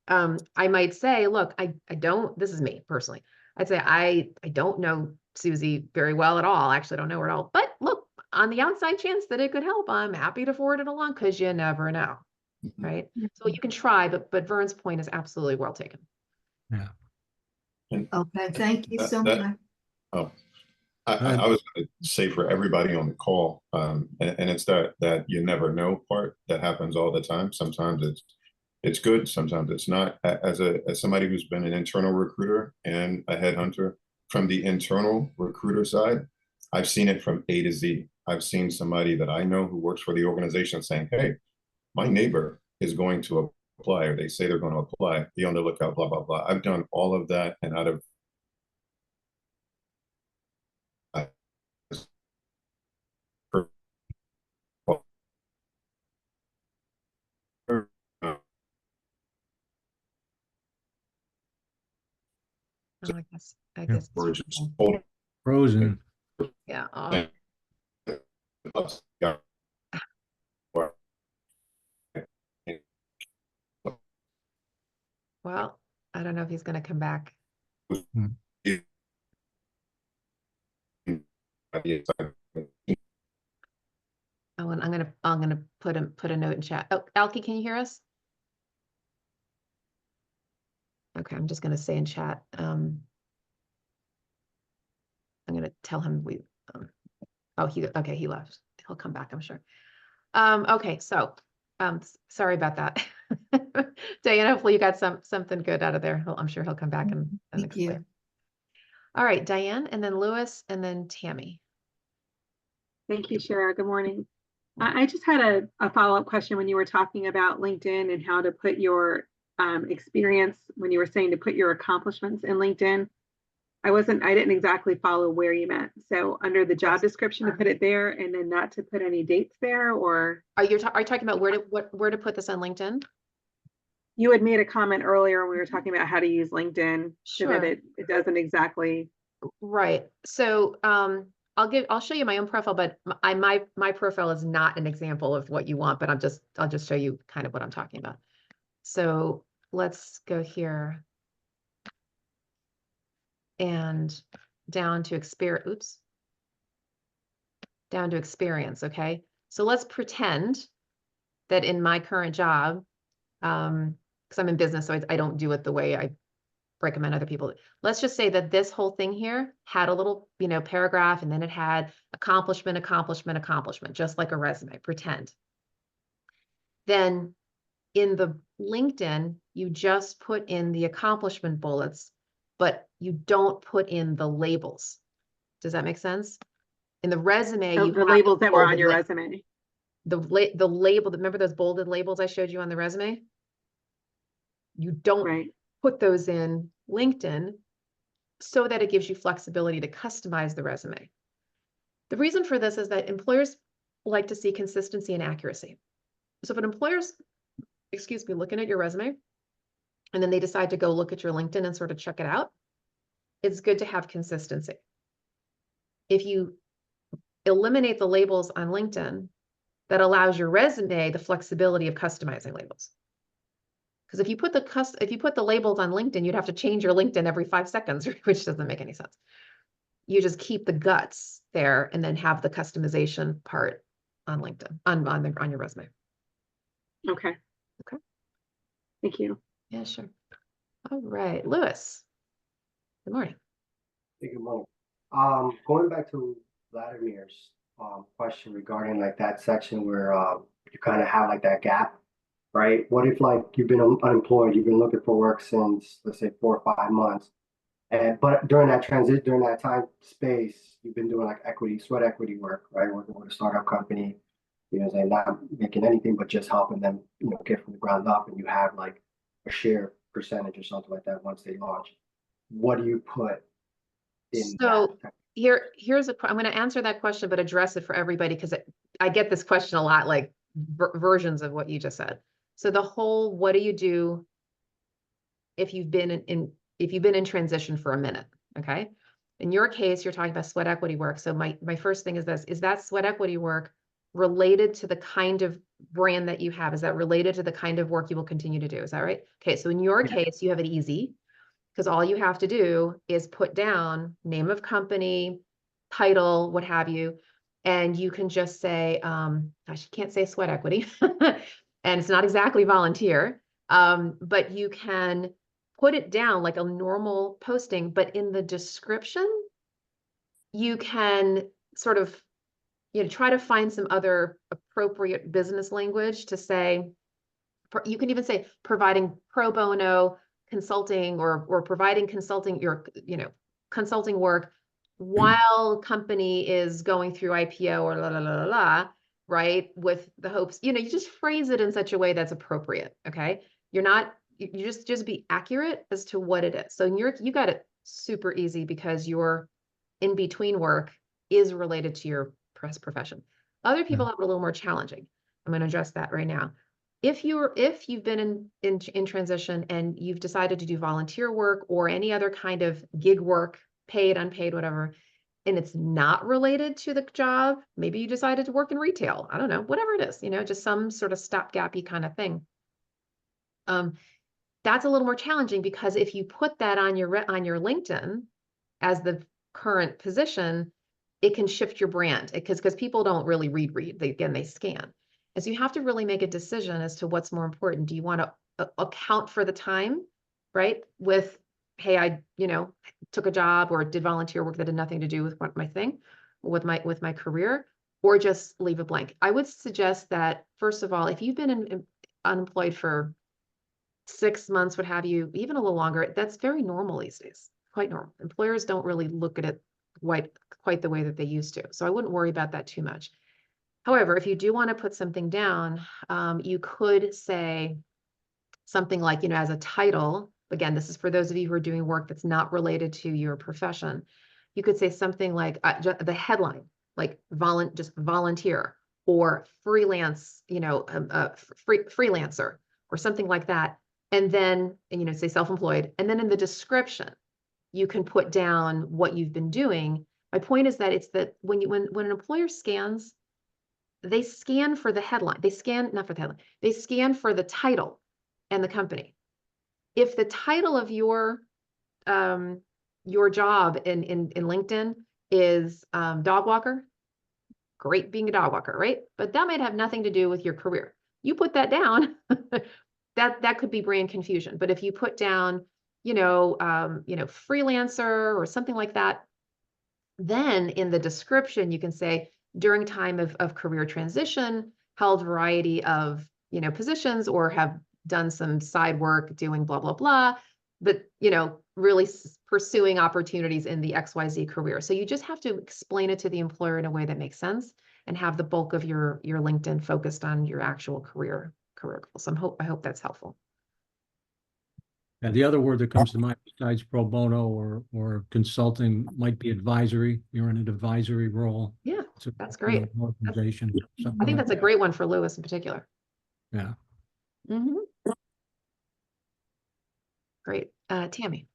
I might say, look, I don't, this is me personally. I'd say, I don't know Susie very well at all. Actually, I don't know her at all. But look, on the outside chance that it could help, I'm happy to forward it along, because you never know. Right. So you can try, but Vern's point is absolutely well taken. Yeah. Okay. Thank you so much. I was going to say for everybody on the call, and it's that you never know part that happens all the time. Sometimes it's good, sometimes it's not. As somebody who's been an internal recruiter and a headhunter, from the internal recruiter side, I've seen it from A to Z. I've seen somebody that I know who works for the organization saying, hey, my neighbor is going to apply, or they say they're going to apply, be on the lookout, blah, blah, blah. I've done all of that, and out of Oh, I guess. we're just Frozen. Yeah. Well, I don't know if he's going to come back. Oh, and I'm gonna put a note in chat. Oh, Alki, can you hear us? Okay, I'm just gonna say in chat. I'm gonna tell him oh, okay, he left. He'll come back, I'm sure. Okay, so sorry about that. Diana, hopefully you got something good out of there. I'm sure he'll come back and Thank you. explain. All right, Diane, and then Lewis, and then Tammy. Thank you, Shara. Good morning. I just had a follow-up question when you were talking about LinkedIn and how to put your experience, when you were saying to put your accomplishments in LinkedIn. I didn't exactly follow where you meant. So under the job description to put it there and then not to put any dates there, or? Are you talking about where to put this on LinkedIn? You had made a comment earlier when we were talking about how to use LinkedIn so that it doesn't exactly. Right. So I'll show you my own profile, but my profile is not an example of what you want, but I'll just show you kind of what I'm talking about. So let's go here and down to experience. Down to experience. Okay. So let's pretend that in my current job, because I'm in business, so I don't do it the way I recommend other people. Let's just say that this whole thing here had a little, paragraph, and then it had accomplishment, accomplishment, accomplishment, just like a resume, pretend. Then in the LinkedIn, you just put in the accomplishment bullets, but you don't put in the labels. Does that make sense? In the resume, you The have labels that were on bolded your resume. The label, remember those bolded labels I showed you on the resume? You don't put those in LinkedIn so that it gives you flexibility to customize the resume. The reason for this is that employers like to see consistency and accuracy. So if an employer's, looking at your resume, and then they decide to go look at your LinkedIn and sort of check it out, it's good to have consistency. If you eliminate the labels on LinkedIn, that allows your resume the flexibility of customizing labels. Because if you put the labels on LinkedIn, you'd have to change your LinkedIn every 5 seconds, which doesn't make any sense. You just keep the guts there and then have the customization part on LinkedIn, on your resume. Okay. Okay. Thank you. Yeah, sure. All right, Lewis. Good morning. Hey, good morning. Going back to Vladimir's question regarding like that section where you kind of have like that gap, right? What if like you've been unemployed, you've been looking for work since let's say 4 or 5 months, but during that time space, you've been doing like sweat equity work, right? Working with a startup company, they're not making anything but just helping them, get from the ground up, and you have like a share percentage or something like that once they launch. What do you put in So that? I'm going to answer that question, but address it for everybody because I get this question a lot, like versions of what you just said. So the whole, what do you do if you've been in transition for a minute? Okay. In your case, you're talking about sweat equity work. So my first thing is this: is that sweat equity work related to the kind of brand that you have? Is that related to the kind of work you will continue to do? Is that right? Okay. So in your case, you have it easy, because all you have to do is put down name of company, title, what have you, and you can just say, gosh, you can't say sweat equity, and it's not exactly volunteer, but you can put it down like a normal posting, but in the description, you can sort of, try to find some other appropriate business language to say. You can even say providing pro bono consulting or providing consulting consulting work while company is going through IPO or la la la la la, right? With the hopes, you just phrase it in such a way that's appropriate. Okay. You're not, you just be accurate as to what it is. So you got it super easy because your in between work is related to your profession. Other people have it a little more challenging. I'm going to address that right now. If you've been in transition and you've decided to do volunteer work or any other kind of gig work, paid, unpaid, whatever, and it's not related to the job, maybe you decided to work in retail. I don't know, whatever it is, just some sort of stopgappy kind of thing. That's a little more challenging because if you put that on your LinkedIn as the current position, it can shift your brand because people don't really read. They scan. And so you have to really make a decision as to what's more important. Do you want to account for the time, right? With, hey, I, took a job or did volunteer work that had nothing to do with my thing, with my career, or just leave it blank. I would suggest that, first of all, if you've been unemployed for 6 months, what have you, even a little longer, that's very normal these days. Quite normal. Employers don't really look at it quite the way that they used to. So I wouldn't worry about that too much. However, if you do want to put something down, you could say something like, as a title, again, this is for those of you who are doing work that's not related to your profession. You could say something like the headline, like just volunteer or freelance, freelancer or something like that. And then, say self-employed. And then in the description, you can put down what you've been doing. My point is that it's that when an employer scans, they scan for the headline. They scan, not for the headline, they scan for the title and the company. If the title of your job in LinkedIn is dog walker, great being a dog walker, right? But that might have nothing to do with your career. You put that down, that could be brand confusion. But if you put down, freelancer or something like that, then in the description, you can say during time of career transition, held variety of, positions or have done some side work doing blah, blah, blah, but, really pursuing opportunities in the XYZ career. So you just have to explain it to the employer in a way that makes sense and have the bulk of your LinkedIn focused on your actual career goals. I hope that's helpful. And the other word that comes to mind besides pro bono or consulting might be advisory. You're in an advisory role. Yeah, that's great. Organization. I think that's a great one for Lewis in particular. Yeah. Mm-hmm. Great. Tammy.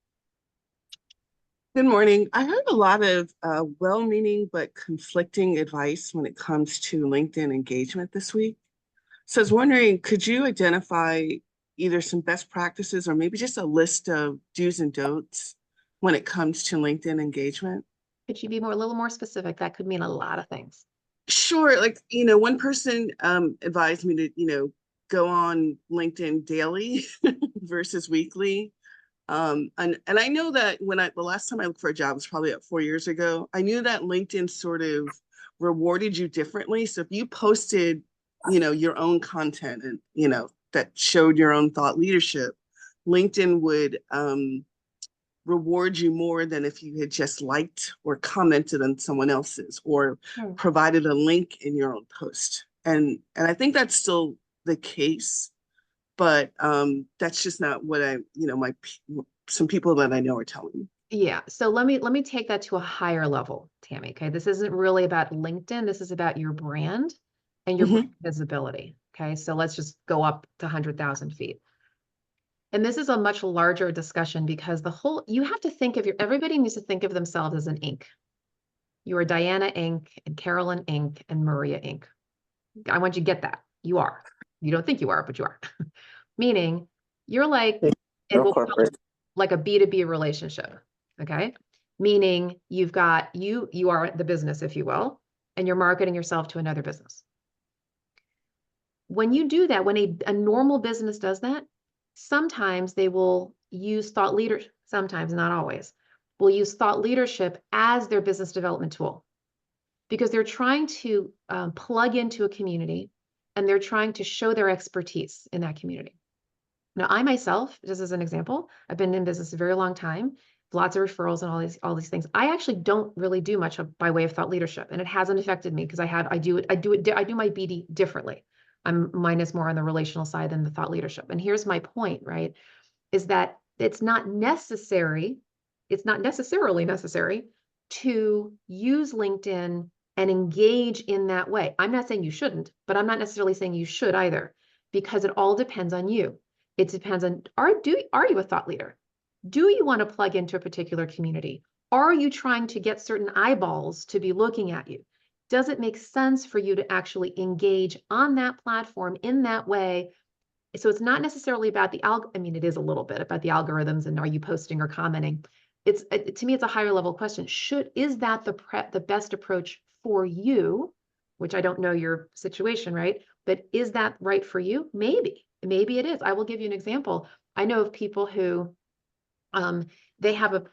Good morning. I heard a lot of well-meaning but conflicting advice when it comes to LinkedIn engagement this week. So I was wondering, could you identify either some best practices or maybe just a list of do's and don'ts when it comes to LinkedIn engagement? Could you be a little more specific? That could mean a lot of things. Sure. Like, one person advised me to, go on LinkedIn daily versus weekly. And I know that the last time I looked for a job was probably 4 years ago. I knew that LinkedIn sort of rewarded you differently. So if you posted, your own content and, that showed your own thought leadership, LinkedIn would reward you more than if you had just liked or commented on someone else's or provided a link in your own post. And I think that's still the case. But that's just not what some people that I know are telling me. Yeah. So let me take that to a higher level, Tammy. Okay. This isn't really about LinkedIn. This is about your brand and your brand visibility. Okay. So let's just go up to 100,000 feet. And this is a much larger discussion because you have to think of everybody needs to think of themselves as an Inc. You are Diana Inc. and Carolyn Inc. and Maria Inc. I want you to get that. You are. You don't think you are, but you are. Meaning you're like, like a B2B relationship. Okay. Meaning you've got, you are the business, if you will, and you're marketing yourself to another business. When you do that, when a normal business does that, sometimes they will use thought leadership, sometimes, not always, will use thought leadership as their business development tool because they're trying to plug into a community and they're trying to show their expertise in that community. Now, I myself, just as an example, I've been in business a very long time. lots of referrals and all these things. I actually don't really do much by way of thought leadership, and it hasn't affected me because I do my BD differently. Mine is more on the relational side than the thought leadership. And here's my point, right? Is that it's not necessarily necessary to use LinkedIn and engage in that way. I'm not saying you shouldn't, but I'm not necessarily saying you should either, because it all depends on you. It depends on, are you a thought leader? Do you want to plug into a particular community? Are you trying to get certain eyeballs to be looking at you? Does it make sense for you to actually engage on that platform in that way? So it's not necessarily about it is a little bit about the algorithms and are you posting or commenting? To me, it's a higher level question. Is that the best approach for you? Which I don't know your situation, right? But is that right for you? Maybe it is. I will give you an example. I know of people who, they have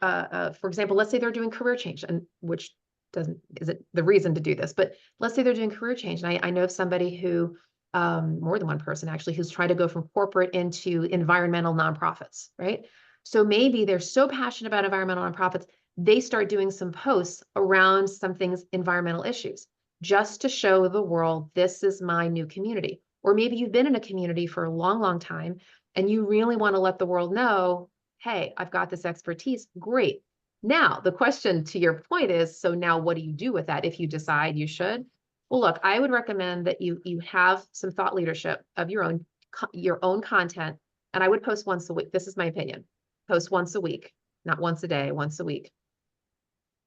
for example, let's say they're doing career change, and which isn't the reason to do this, but let's say they're doing career change. And I know of somebody who, more than one person actually, who's trying to go from corporate into environmental nonprofits, right? So maybe they're so passionate about environmental nonprofits, they start doing some posts around some things, environmental issues, just to show the world, this is my new community. Or maybe you've been in a community for a long, long time, and you really want to let the world know, hey, I've got this expertise. Great. Now, the question to your point is, so now what do you do with that if you decide you should? Well, look, I would recommend that you have some thought leadership of your own content, and I would post once a week. This is my opinion. Post once a week, not once a day, once a week.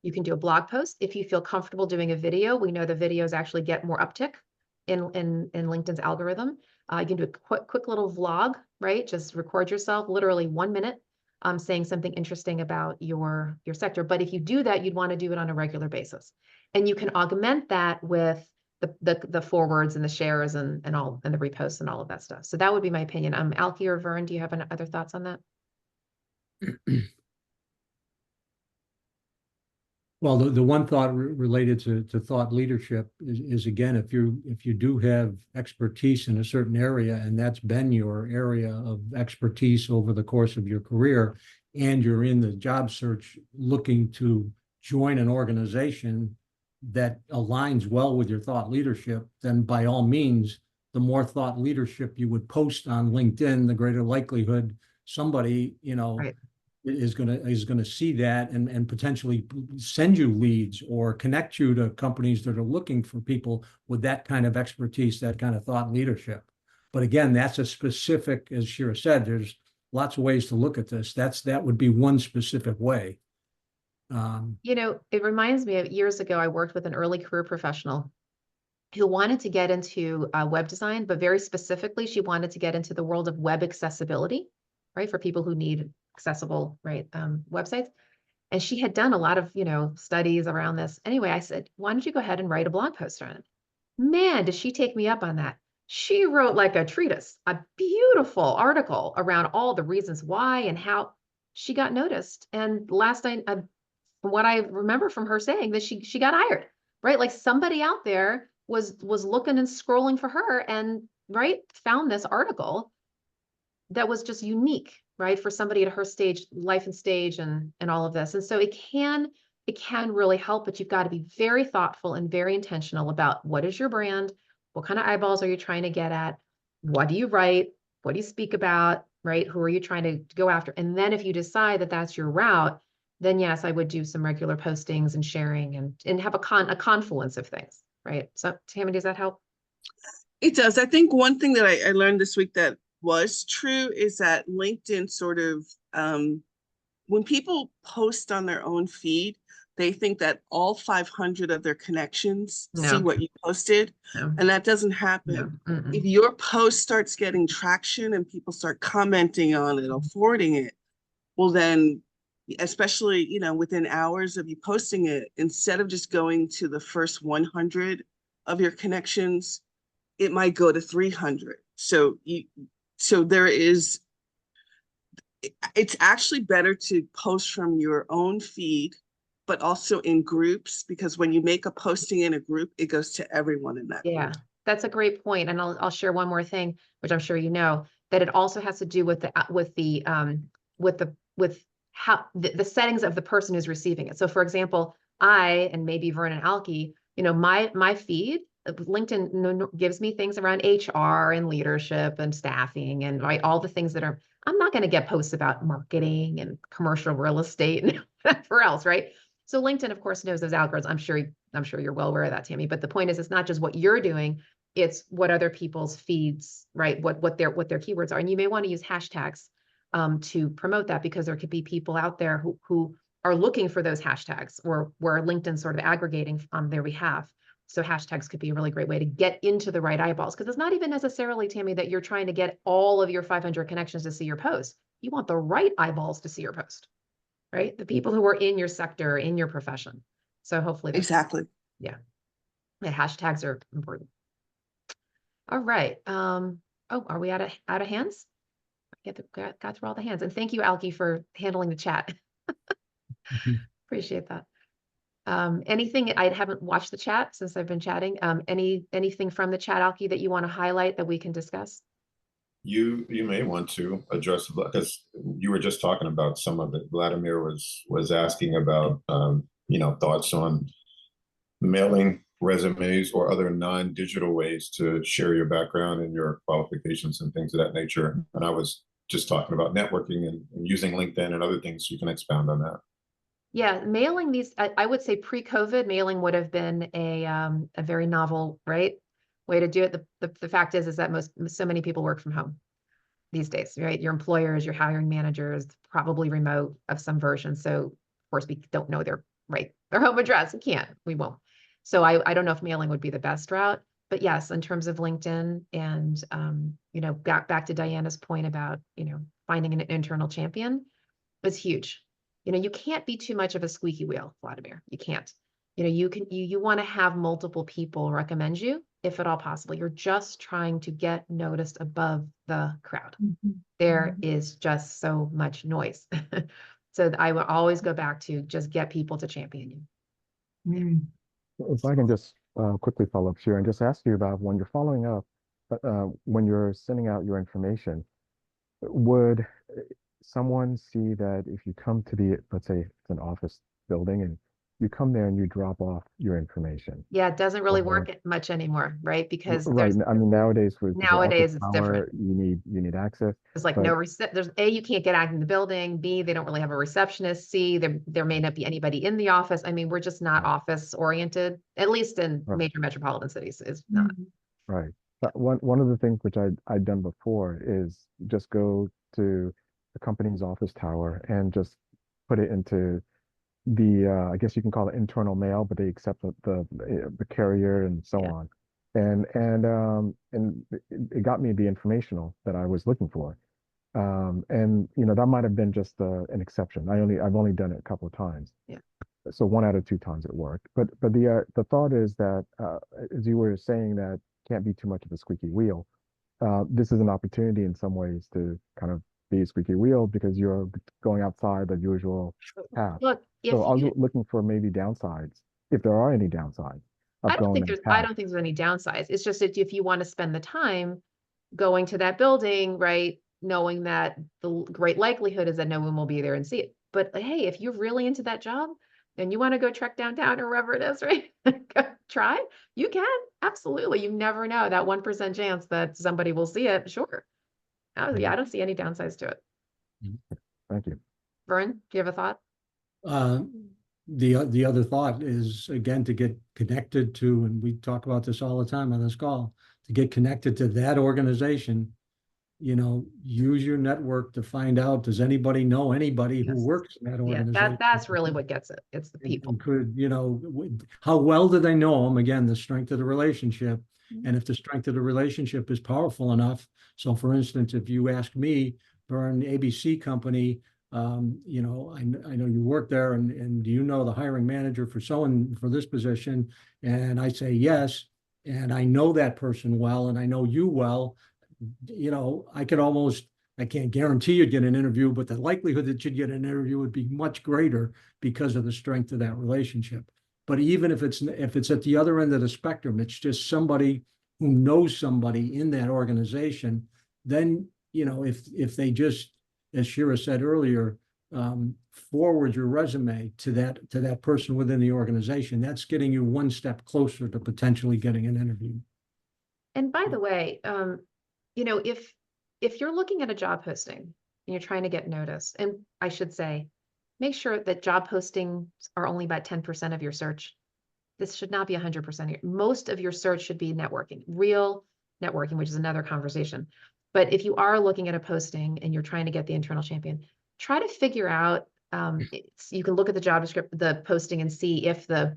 You can do a blog post. If you feel comfortable doing a video, we know the videos actually get more uptick in LinkedIn's algorithm. You can do a quick little vlog, right? Just record yourself, literally 1 minute, saying something interesting about your sector. But if you do that, you'd want to do it on a regular basis. And you can augment that with the forwards and the shares and the reposts and all of that stuff. So that would be my opinion. Alki or Vern, do you have any other thoughts on that? Well, the one thought related to thought leadership is again, if you do have expertise in a certain area, and that's been your area of expertise over the course of your career, and you're in the job search looking to join an organization that aligns well with your thought leadership, then by all means, the more thought leadership you would post on LinkedIn, the greater likelihood somebody, Right. is gonna see that and potentially send you leads or connect you to companies that are looking for people with that kind of expertise, that kind of thought leadership. But again, that's a specific, as Shira said, there's lots of ways to look at this. That would be one specific way. It reminds me of years ago, I worked with an early career professional who wanted to get into web design, but very specifically, she wanted to get into the world of web accessibility, right? For people who need accessible, right, websites. And she had done a lot of, studies around this. Anyway, I said, why don't you go ahead and write a blog post on it? Man, did she take me up on that. She wrote like a treatise, a beautiful article around all the reasons why and how she got noticed. And last night, from what I remember from her saying, that she got hired, right? Like somebody out there was looking and scrolling for her and found this article that was just unique, right, for somebody at her stage, life and stage, and all of this. And so it can really help, but you've got to be very thoughtful and very intentional about what is your brand, what kind of eyeballs are you trying to get at, what do you write, what do you speak about, right? Who are you trying to go after? And then if you decide that that's your route, then yes, I would do some regular postings and sharing and have a confluence of things, right? So Tammy, does that help? It does. I think one thing that I learned this week that was true is that LinkedIn sort of, when people post on their own feed, they think that all 500 of their connections see what you posted, and that doesn't happen. If your post starts getting traction and people start commenting on it or forwarding it, well then, especially, within hours of you posting it, instead of just going to the first 100 of your connections, it might go to 300. So there is, it's actually better to post from your own feed, but also in groups, because when you make a posting in a group, it goes to everyone in that Yeah, group. that's a great point. And I'll share one more thing, which I'm sure you know, that it also has to do with how the settings of the person who's receiving it. So for example, I, and maybe Vernon Alke, my feed, LinkedIn gives me things around HR and leadership and staffing and right, all the things that are, I'm not going to get posts about marketing and commercial real estate and whatever else, right? So LinkedIn, of course, knows those algorithms. I'm sure you're well aware of that, Tammy. But the point is, it's not just what you're doing, it's what other people's feeds, right? What their keywords are. And you may want to use hashtags to promote that, because there could be people out there who are looking for those hashtags, or where LinkedIn's sort of aggregating on their behalf. So hashtags could be a really great way to get into the right eyeballs, because it's not even necessarily, Tammy, that you're trying to get all of your 500 connections to see your post. You want the right eyeballs to see your post, right? The people who are in your sector, in your profession. So hopefully that's, Exactly. yeah. The hashtags are important. All right. Oh, are we out of hands? Got through all the hands. And thank you, Alki, for handling the chat. Appreciate that. Anything, I haven't watched the chat since I've been chatting. Anything from the chat, Alki, that you want to highlight that we can discuss? You may want to address, because you were just talking about some of it. Vladimir was asking about thoughts on mailing resumes or other non-digital ways to share your background and your qualifications and things of that nature. And I was just talking about networking and using LinkedIn and other things. You can expound on that. Yeah, mailing these, I would say pre-COVID, mailing would have been a very novel, right, way to do it. The fact is that so many people work from home these days, right? Your employers, your hiring managers, probably remote of some version. So of course we don't know their home address. We won't. So I don't know if mailing would be the best route, but yes, in terms of LinkedIn and, back to Diana's point about, finding an internal champion is huge. You can't be too much of a squeaky wheel, Vladimir. You can't. You want to have multiple people recommend you, if at all possible. You're just trying to get noticed above the crowd. There is just so much noise. So I will always go back to just get people to champion you. If I can just quickly follow up here and just ask you about when you're following up, when you're sending out your information, would someone see that if you come to let's say it's an office building and you come there and you drop off your information? Yeah, it doesn't really work much anymore, right? Because right. I mean, nowadays with the nowadays office it's tower, different. you need access. There's like no there's A, you can't get out in the building. B, they don't really have a receptionist. C, there may not be anybody in the office. I mean, we're just not office oriented, at least in major metropolitan cities, is not. Right. But one of the things which I'd done before is just go to the company's office tower and just put it into the I guess you can call it internal mail, but they accept the carrier and so on. And it got me the informational that I was looking for. And that might have been just an exception. I've only done it a couple of times. Yeah. So 1 out of 2 times it worked. But the thought is that as you were saying, that can't be too much of a squeaky wheel. This is an opportunity in some ways to kind of be a squeaky wheel, because you're going outside the usual path. Look, so I was looking for maybe downsides, if there are any downsides. I don't think there's any downsides. It's just that if you want to spend the time going to that building, right, knowing that the great likelihood is that no one will be there and see it. But hey, if you're really into that job and you want to go trek downtown or wherever it is, right, try, you can. Absolutely. You never know that 1% chance that somebody will see it. Sure. Yeah, I don't see any downsides to it. Thank you. Vern, do you have a thought? The other thought is, again, to get connected to, and we talk about this all the time on this call, to get connected to that organization. Use your network to find out, does anybody know anybody who works in that organization? Yeah, that's really what gets it. It's the people. How well do they know them? Again, the strength of the relationship. And if the strength of the relationship is powerful enough. So for instance, if you ask me, Vern, ABC company, I know you work there, and do you know the hiring manager for this position? And I say yes, and I know that person well, and I know you well. I can't guarantee you'd get an interview, but the likelihood that you'd get an interview would be much greater because of the strength of that relationship. But even if it's at the other end of the spectrum, it's just somebody who knows somebody in that organization, then, if they just, as Shira said earlier, forward your resume to that person within the organization, that's getting you one step closer to potentially getting an interview. And by the way, you know, if you're looking at a job posting and you're trying to get noticed, and I should say, make sure that job postings are only about 10% of your search. This should not be 100%. Most of your search should be networking, real networking, which is another conversation. But if you are looking at a posting and you're trying to get the internal champion, try to figure out, you can look at the job description, the posting, and see if the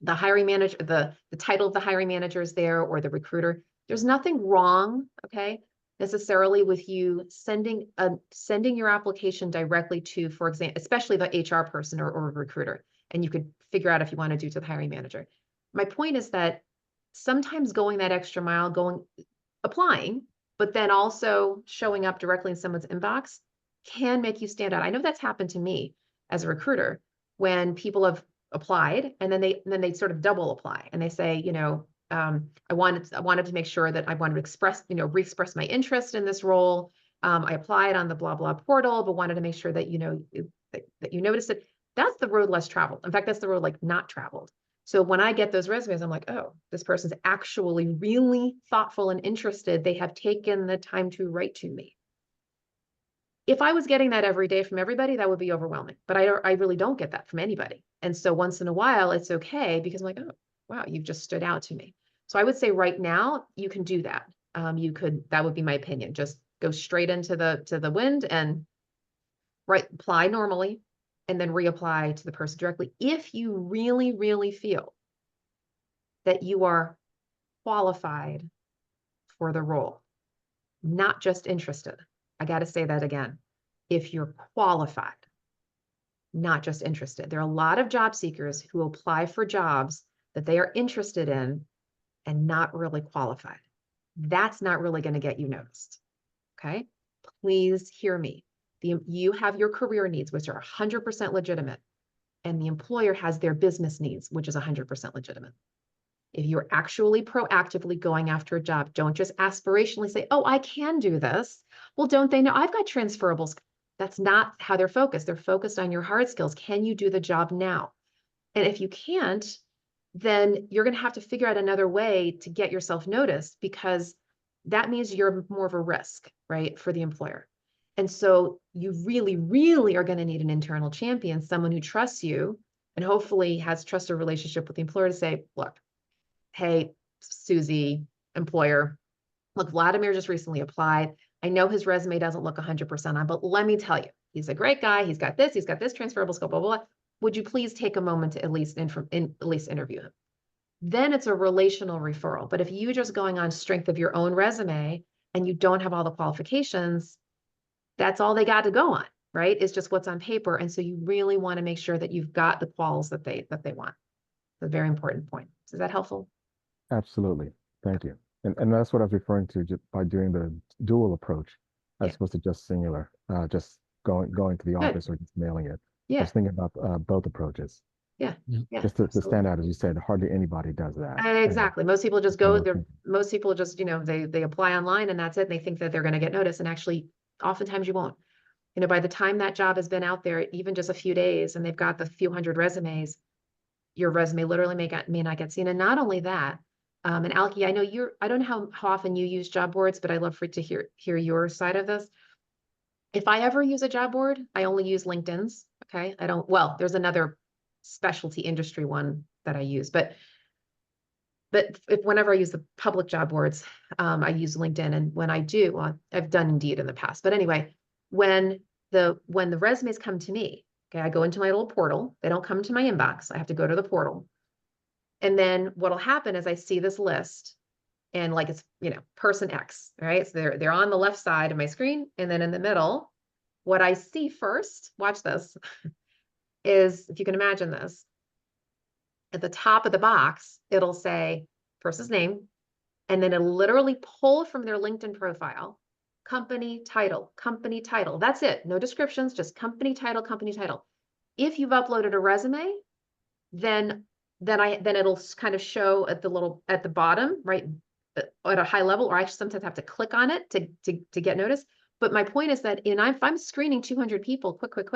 hiring manager, the title of the hiring manager is there, or the recruiter. There's nothing wrong, okay, necessarily with you sending your application directly to, for example, especially the HR person or a recruiter, and you could figure out if you want to do to the hiring manager. My point is that sometimes going that extra mile, applying, but then also showing up directly in someone's inbox can make you stand out. I know that's happened to me as a recruiter when people have applied and then they sort of double apply and they say, you know, I wanted to make sure that I wanted to express, you know, re-express my interest in this role. I applied on the blah blah portal, but wanted to make sure that, you know, that you noticed it. That's the road less traveled. In fact, that's the road like not traveled. So when I get those resumes, I'm like, oh, this person's actually really thoughtful and interested. They have taken the time to write to me. If I was getting that every day from everybody, that would be overwhelming. But I really don't get that from anybody. And so once in a while, it's okay because I'm like, oh, wow, you've just stood out to me. So I would say right now you can do that. That would be my opinion. Just go straight into the wind and apply normally, and then reapply to the person directly. If you really, really feel that you are qualified for the role, not just interested. I got to say that again. If you're qualified, not just interested. There are a lot of job seekers who apply for jobs that they are interested in and not really qualified. That's not really going to get you noticed. Okay? Please hear me. You have your career needs, which are 100% legitimate, and the employer has their business needs, which is 100% legitimate. If you're actually proactively going after a job, don't just aspirationally say, oh, I can do this. Well, don't they know I've got transferable skills? That's not how they're focused. They're focused on your hard skills. Can you do the job now? And if you can't, then you're going to have to figure out another way to get yourself noticed, because that means you're more of a risk, right, for the employer. And so you really, really are going to need an internal champion, someone who trusts you and hopefully has trusted relationship with the employer to say, look, hey, Susie, employer, look, Vladimir just recently applied. I know his resume doesn't look 100% on, but let me tell you, he's a great guy. He's got this transferable skill, blah, blah, blah. Would you please take a moment to at least interview him? Then it's a relational referral. But if you're just going on strength of your own resume and you don't have all the qualifications, that's all they got to go on, right? It's just what's on paper. And so you really want to make sure that you've got the quals that they want. It's a very important point. Is that helpful? Absolutely. Thank you. And that's what I was referring to just by doing the dual approach as opposed to just singular, just going to the office or just mailing it. I was thinking about both approaches. Yeah. Just to stand out, as you said, hardly anybody does that. Exactly. Most people just go there. Most people just, you know, they apply online and that's it. And they think that they're going to get noticed. And actually, oftentimes you won't. You know, by the time that job has been out there, even just a few days, and they've got the few hundred resumes, your resume literally may not get seen. And not only that, and Alki, I know I don't know how often you use job boards, but I'd love to hear your side of this. If I ever use a job board, I only use LinkedIn's. Okay. There's another specialty industry one that I use, but whenever I use the public job boards, I use LinkedIn. And when I do, I've done Indeed in the past, but anyway, when the resumes come to me, okay, I go into my little portal. They don't come to my inbox. I have to go to the portal. And then what'll happen is I see this list and like, it's, you know, person X, right? So they're on the left side of my screen. And then in the middle, what I see first, watch this, is, if you can imagine this, at the top of the box, it'll say person's name, and then it'll literally pull from their LinkedIn profile, company title. That's it. No descriptions, just company title. If you've uploaded a resume, then it'll kind of show at the bottom, right, at a high level, or I sometimes have to click on it to get noticed. But my point is that if I'm screening 200 people, quick,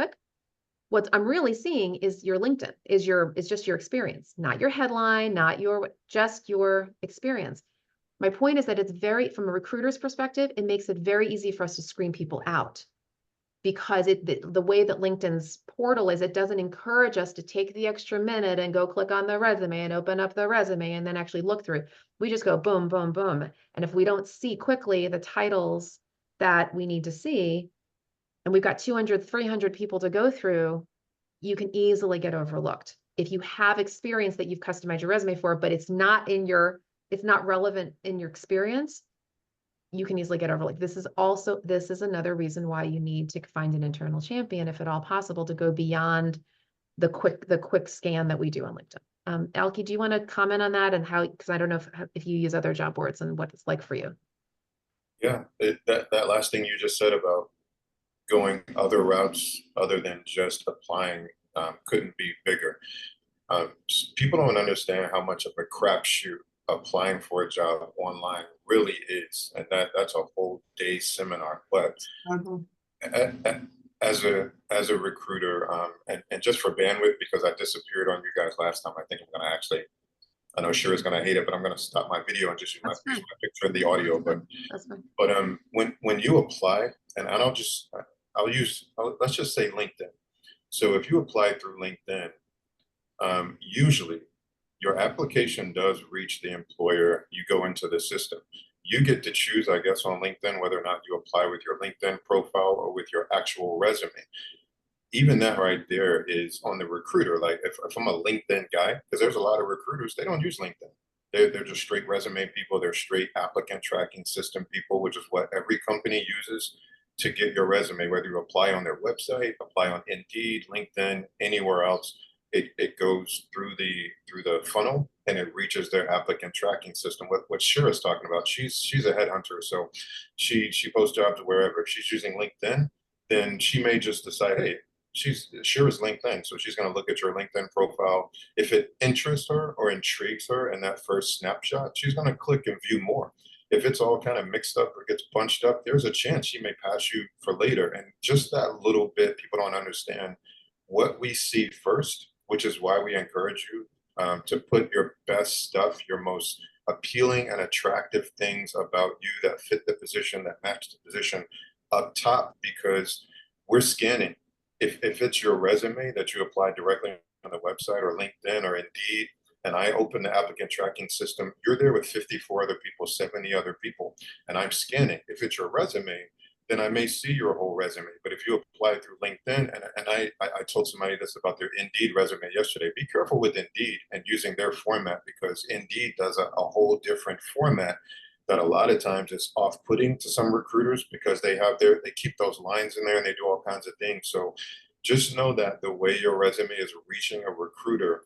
what I'm really seeing is your LinkedIn, is just your experience, not your headline, not just your experience. My point is that it's from a recruiter's perspective, it makes it very easy for us to screen people out, because the way that LinkedIn's portal is, it doesn't encourage us to take the extra minute and go click on the resume and open up the resume and then actually look through it. We just go boom, boom, boom. And if we don't see quickly the titles that we need to see, and we've got 200, 300 people to go through, you can easily get overlooked. If you have experience that you've customized your resume for, but it's not relevant in your experience, you can easily get overlooked. This is another reason why you need to find an internal champion, if at all possible, to go beyond the quick scan that we do on LinkedIn. Elke, do you want to comment on that, and how, because I don't know if you use other job boards and what it's like for you. Yeah, that last thing you just said about going other routes other than just applying couldn't be bigger. People don't understand how much of a crapshoot applying for a job online really is, and that's a whole day seminar. But as a recruiter, and just for bandwidth, because I disappeared on you guys last time, I think I'm gonna actually, I know Shira's gonna hate it, but I'm gonna stop my video and just use my picture and the audio. But That's fine. But when you apply, and let's just say LinkedIn. So if you apply through LinkedIn, usually your application does reach the employer. You go into the system. You get to choose, I guess, on LinkedIn whether or not you apply with your LinkedIn profile or with your actual resume. Even that right there is on the recruiter. Like if I'm a LinkedIn guy, because there's a lot of recruiters, they don't use LinkedIn. They're just straight resume people. They're straight applicant tracking system people, which is what every company uses to get your resume, whether you apply on their website, apply on Indeed, LinkedIn, anywhere else. It goes through the funnel and it reaches their applicant tracking system. What Shira's talking about, she's a headhunter, so she posts jobs wherever. If she's using LinkedIn, then she may just decide, hey, Shira's LinkedIn, so she's going to look at your LinkedIn profile. If it interests her or intrigues her in that first snapshot, she's going to click and view more. If it's all kind of mixed up or gets bunched up, there's a chance she may pass you for later. And just that little bit, people don't understand what we see first, which is why we encourage you to put your best stuff, your most appealing and attractive things about you that fit the position, that match the position up top, because we're scanning. If it's your resume that you applied directly on the website or LinkedIn or Indeed, and I open the applicant tracking system, you're there with 54 other people, 70 other people, and I'm scanning. If it's your resume, then I may see your whole resume. But if you apply through LinkedIn, and I told somebody this about their Indeed resume yesterday, be careful with Indeed and using their format, because Indeed does a whole different format that a lot of times is off-putting to some recruiters, because they keep those lines in there and they do all kinds of things. So just know that the way your resume is reaching a recruiter,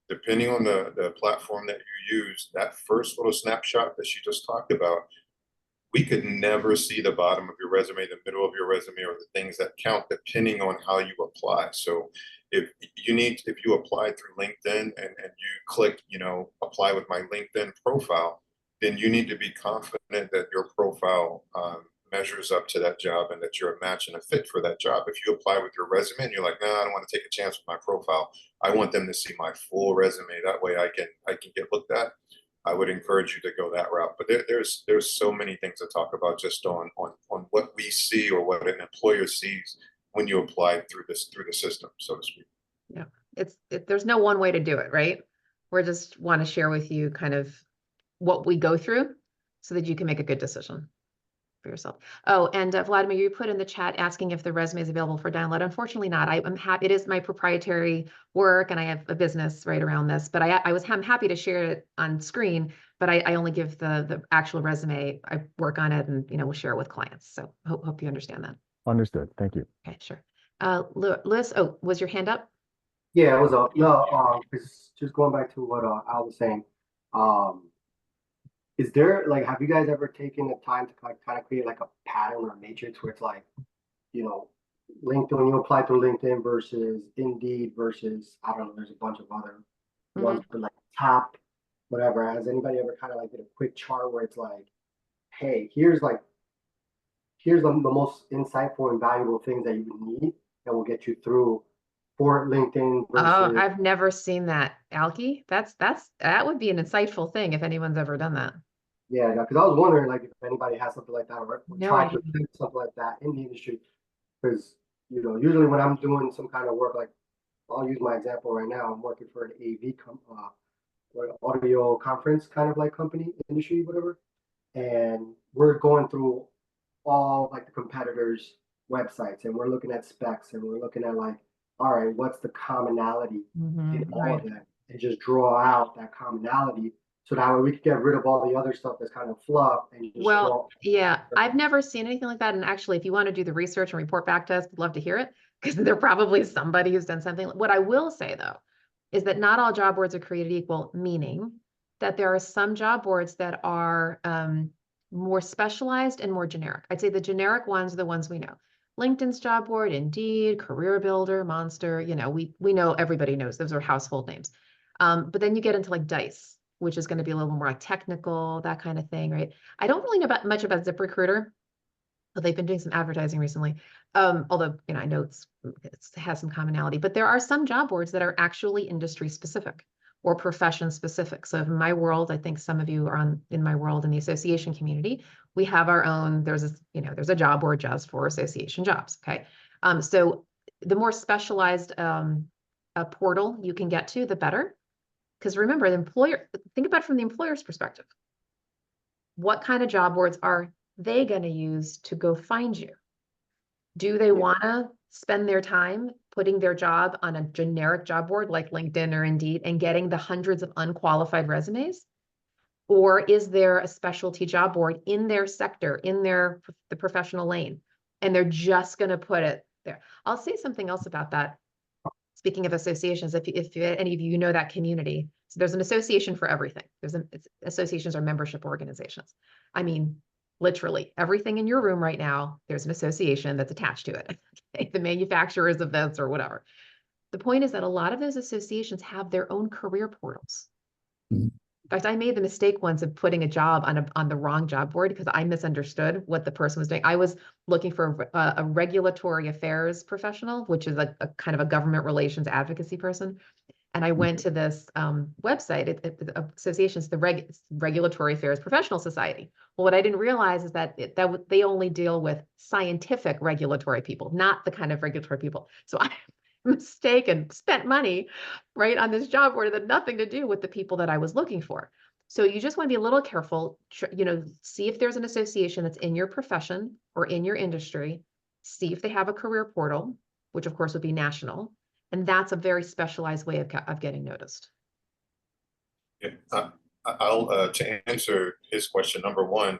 depending on the platform that you use, that first little snapshot that she just talked about, we could never see the bottom of your resume, the middle of your resume, or the things that count, depending on how you apply. So if you apply through LinkedIn and you click, apply with my LinkedIn profile, then you need to be confident that your profile measures up to that job and that you're a match and a fit for that job. If you apply with your resume and you're like, nah, I don't want to take a chance with my profile, I want them to see my full resume. That way I can get looked at. I would encourage you to go that route. But there's so many things to talk about just on what we see or what an employer sees when you apply through the system, so to speak. Yeah, there's no one way to do it, right? We just want to share with you kind of what we go through so that you can make a good decision for yourself. Oh, and Vladimir, you put in the chat asking if the resume is available for download. Unfortunately not. I'm happy. It is my proprietary work and I have a business right around this, but I'm happy to share it on screen, but I only give the actual resume. I work on it and, we'll share it with clients. So hope you understand that. Understood. Thank you. Okay, sure. Louis, was your hand up? Yeah, it was up. No, just going back to what Al was saying. Is there, have you guys ever taken the time to kind of create like a pattern or a matrix where it's like, LinkedIn, when you apply through LinkedIn versus Indeed versus, I don't know, there's a bunch of other ones, but like top, whatever. Has anybody ever kind of did a quick chart where it's like, hey, here's here's the most insightful and valuable things that you need that will get you through for LinkedIn Oh, versus, I've never seen that, Alki. That would be an insightful thing if anyone's ever done that. yeah, because I was wondering like if anybody has something like that or No try idea. to do something like that in the industry. Because, you know, usually when I'm doing some kind of work, like I'll use my example right now, I'm working for an audio conference kind of like company, industry, whatever. And we're going through all like the competitors' websites and we're looking at specs and we're looking at like, all right, what's the commonality in all of them, and just draw out that commonality so that way we can get rid of all the other stuff that's kind of fluff and just Well, draw. yeah, I've never seen anything like that. And actually, if you want to do the research and report back to us, we'd love to hear it because there probably is somebody who's done something. What I will say though, is that not all job boards are created equal, meaning that there are some job boards that are more specialized and more generic. I'd say the generic ones are the ones we know. LinkedIn's job board, Indeed, Career Builder, Monster, you know, we know, everybody knows those are household names. But then you get into like Dice, which is going to be a little more like technical, that kind of thing, right? I don't really know much about ZipRecruiter, but they've been doing some advertising recently. Although, you know, I know it has some commonality, but there are some job boards that are actually industry specific or profession specific. So in my world, I think some of you are in my world in the association community, we have our own, there's a job board just for association jobs. Okay. So the more specialized a portal you can get to, the better. Because remember, the employer, think about it from the employer's perspective. What kind of job boards are they going to use to go find you? Do they want to spend their time putting their job on a generic job board like LinkedIn or Indeed and getting the hundreds of unqualified resumes? Or is there a specialty job board in their sector, in the professional lane, and they're just going to put it there? I'll say something else about that. Speaking of associations, if any of you know that community, so there's an association for everything. Associations are membership organizations. I mean, literally everything in your room right now, there's an association that's attached to it. Okay? The manufacturers of this or whatever. The point is that a lot of those associations have their own career portals. In fact, I made the mistake once of putting a job on the wrong job board because I misunderstood what the person was doing. I was looking for a regulatory affairs professional, which is a kind of a government relations advocacy person. And I went to this website, associations, the Regulatory Affairs Professional Society. Well, what I didn't realize is that they only deal with scientific regulatory people, not the kind of regulatory people. So I mistaken, spent money right on this job board that had nothing to do with the people that I was looking for. So you just want to be a little careful, see if there's an association that's in your profession or in your industry, see if they have a career portal, which of course would be national. And that's a very specialized way of getting noticed. Yeah, I'll to answer his question, number one,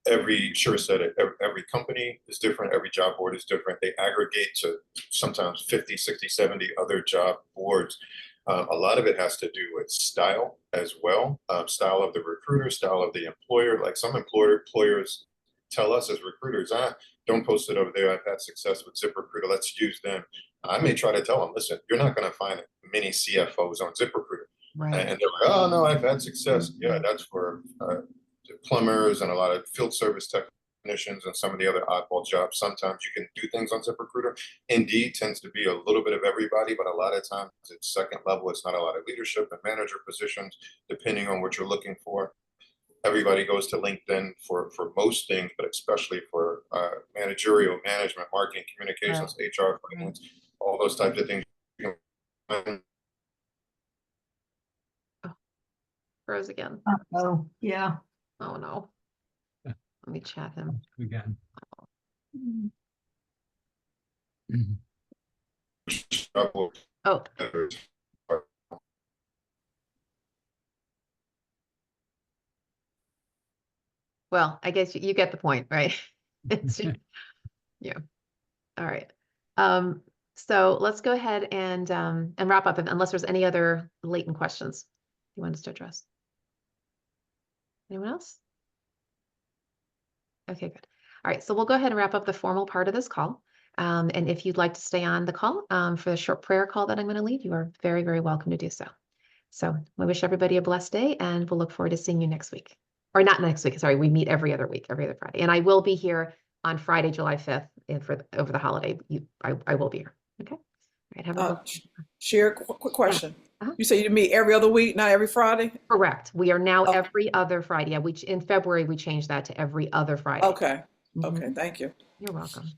Shira said it, every company is different, every job board is different. They aggregate to sometimes 50, 60, 70 other job boards. A lot of it has to do with style as well, style of the recruiter, style of the employer. Like some employers tell us as recruiters, don't post it over there. I've had success with ZipRecruiter. Let's use them. I may try to tell them, listen, you're not going to find many CFOs on ZipRecruiter. Right. And they're like, oh, no, I've had success. Yeah, that's for plumbers and a lot of field service technicians and some of the other oddball jobs. Sometimes you can do things on ZipRecruiter. Indeed tends to be a little bit of everybody, but a lot of times it's second level. It's not a lot of leadership and manager positions, depending on what you're looking for. Everybody goes to LinkedIn for most things, but especially for managerial, management, marketing, communications, HR, finance, all those types of things. Froze again. Oh, yeah. Oh no. Let me chat him. Again. Oh, well, I guess you get the point, right? Yeah. All right. So let's go ahead and wrap up unless there's any other latent questions you want us to address. Anyone else? Okay, good. All right, so we'll go ahead and wrap up the formal part of this call. And if you'd like to stay on the call for the short prayer call that I'm going to lead, you are very, very welcome to do so. So we wish everybody a blessed day, and we'll look forward to seeing you next week. Or not next week, sorry, we meet every other week, every other Friday. And I will be here on Friday, July 5th, and over the holiday, I will be here. Okay. All right. Have a good Share, quick question. Uh-huh. You say you meet every other week, not every Friday? Correct. We are now Okay. every other Friday. Yeah, in February, we changed that to every other Friday. Okay. Mhm. Okay. Thank you. You're welcome.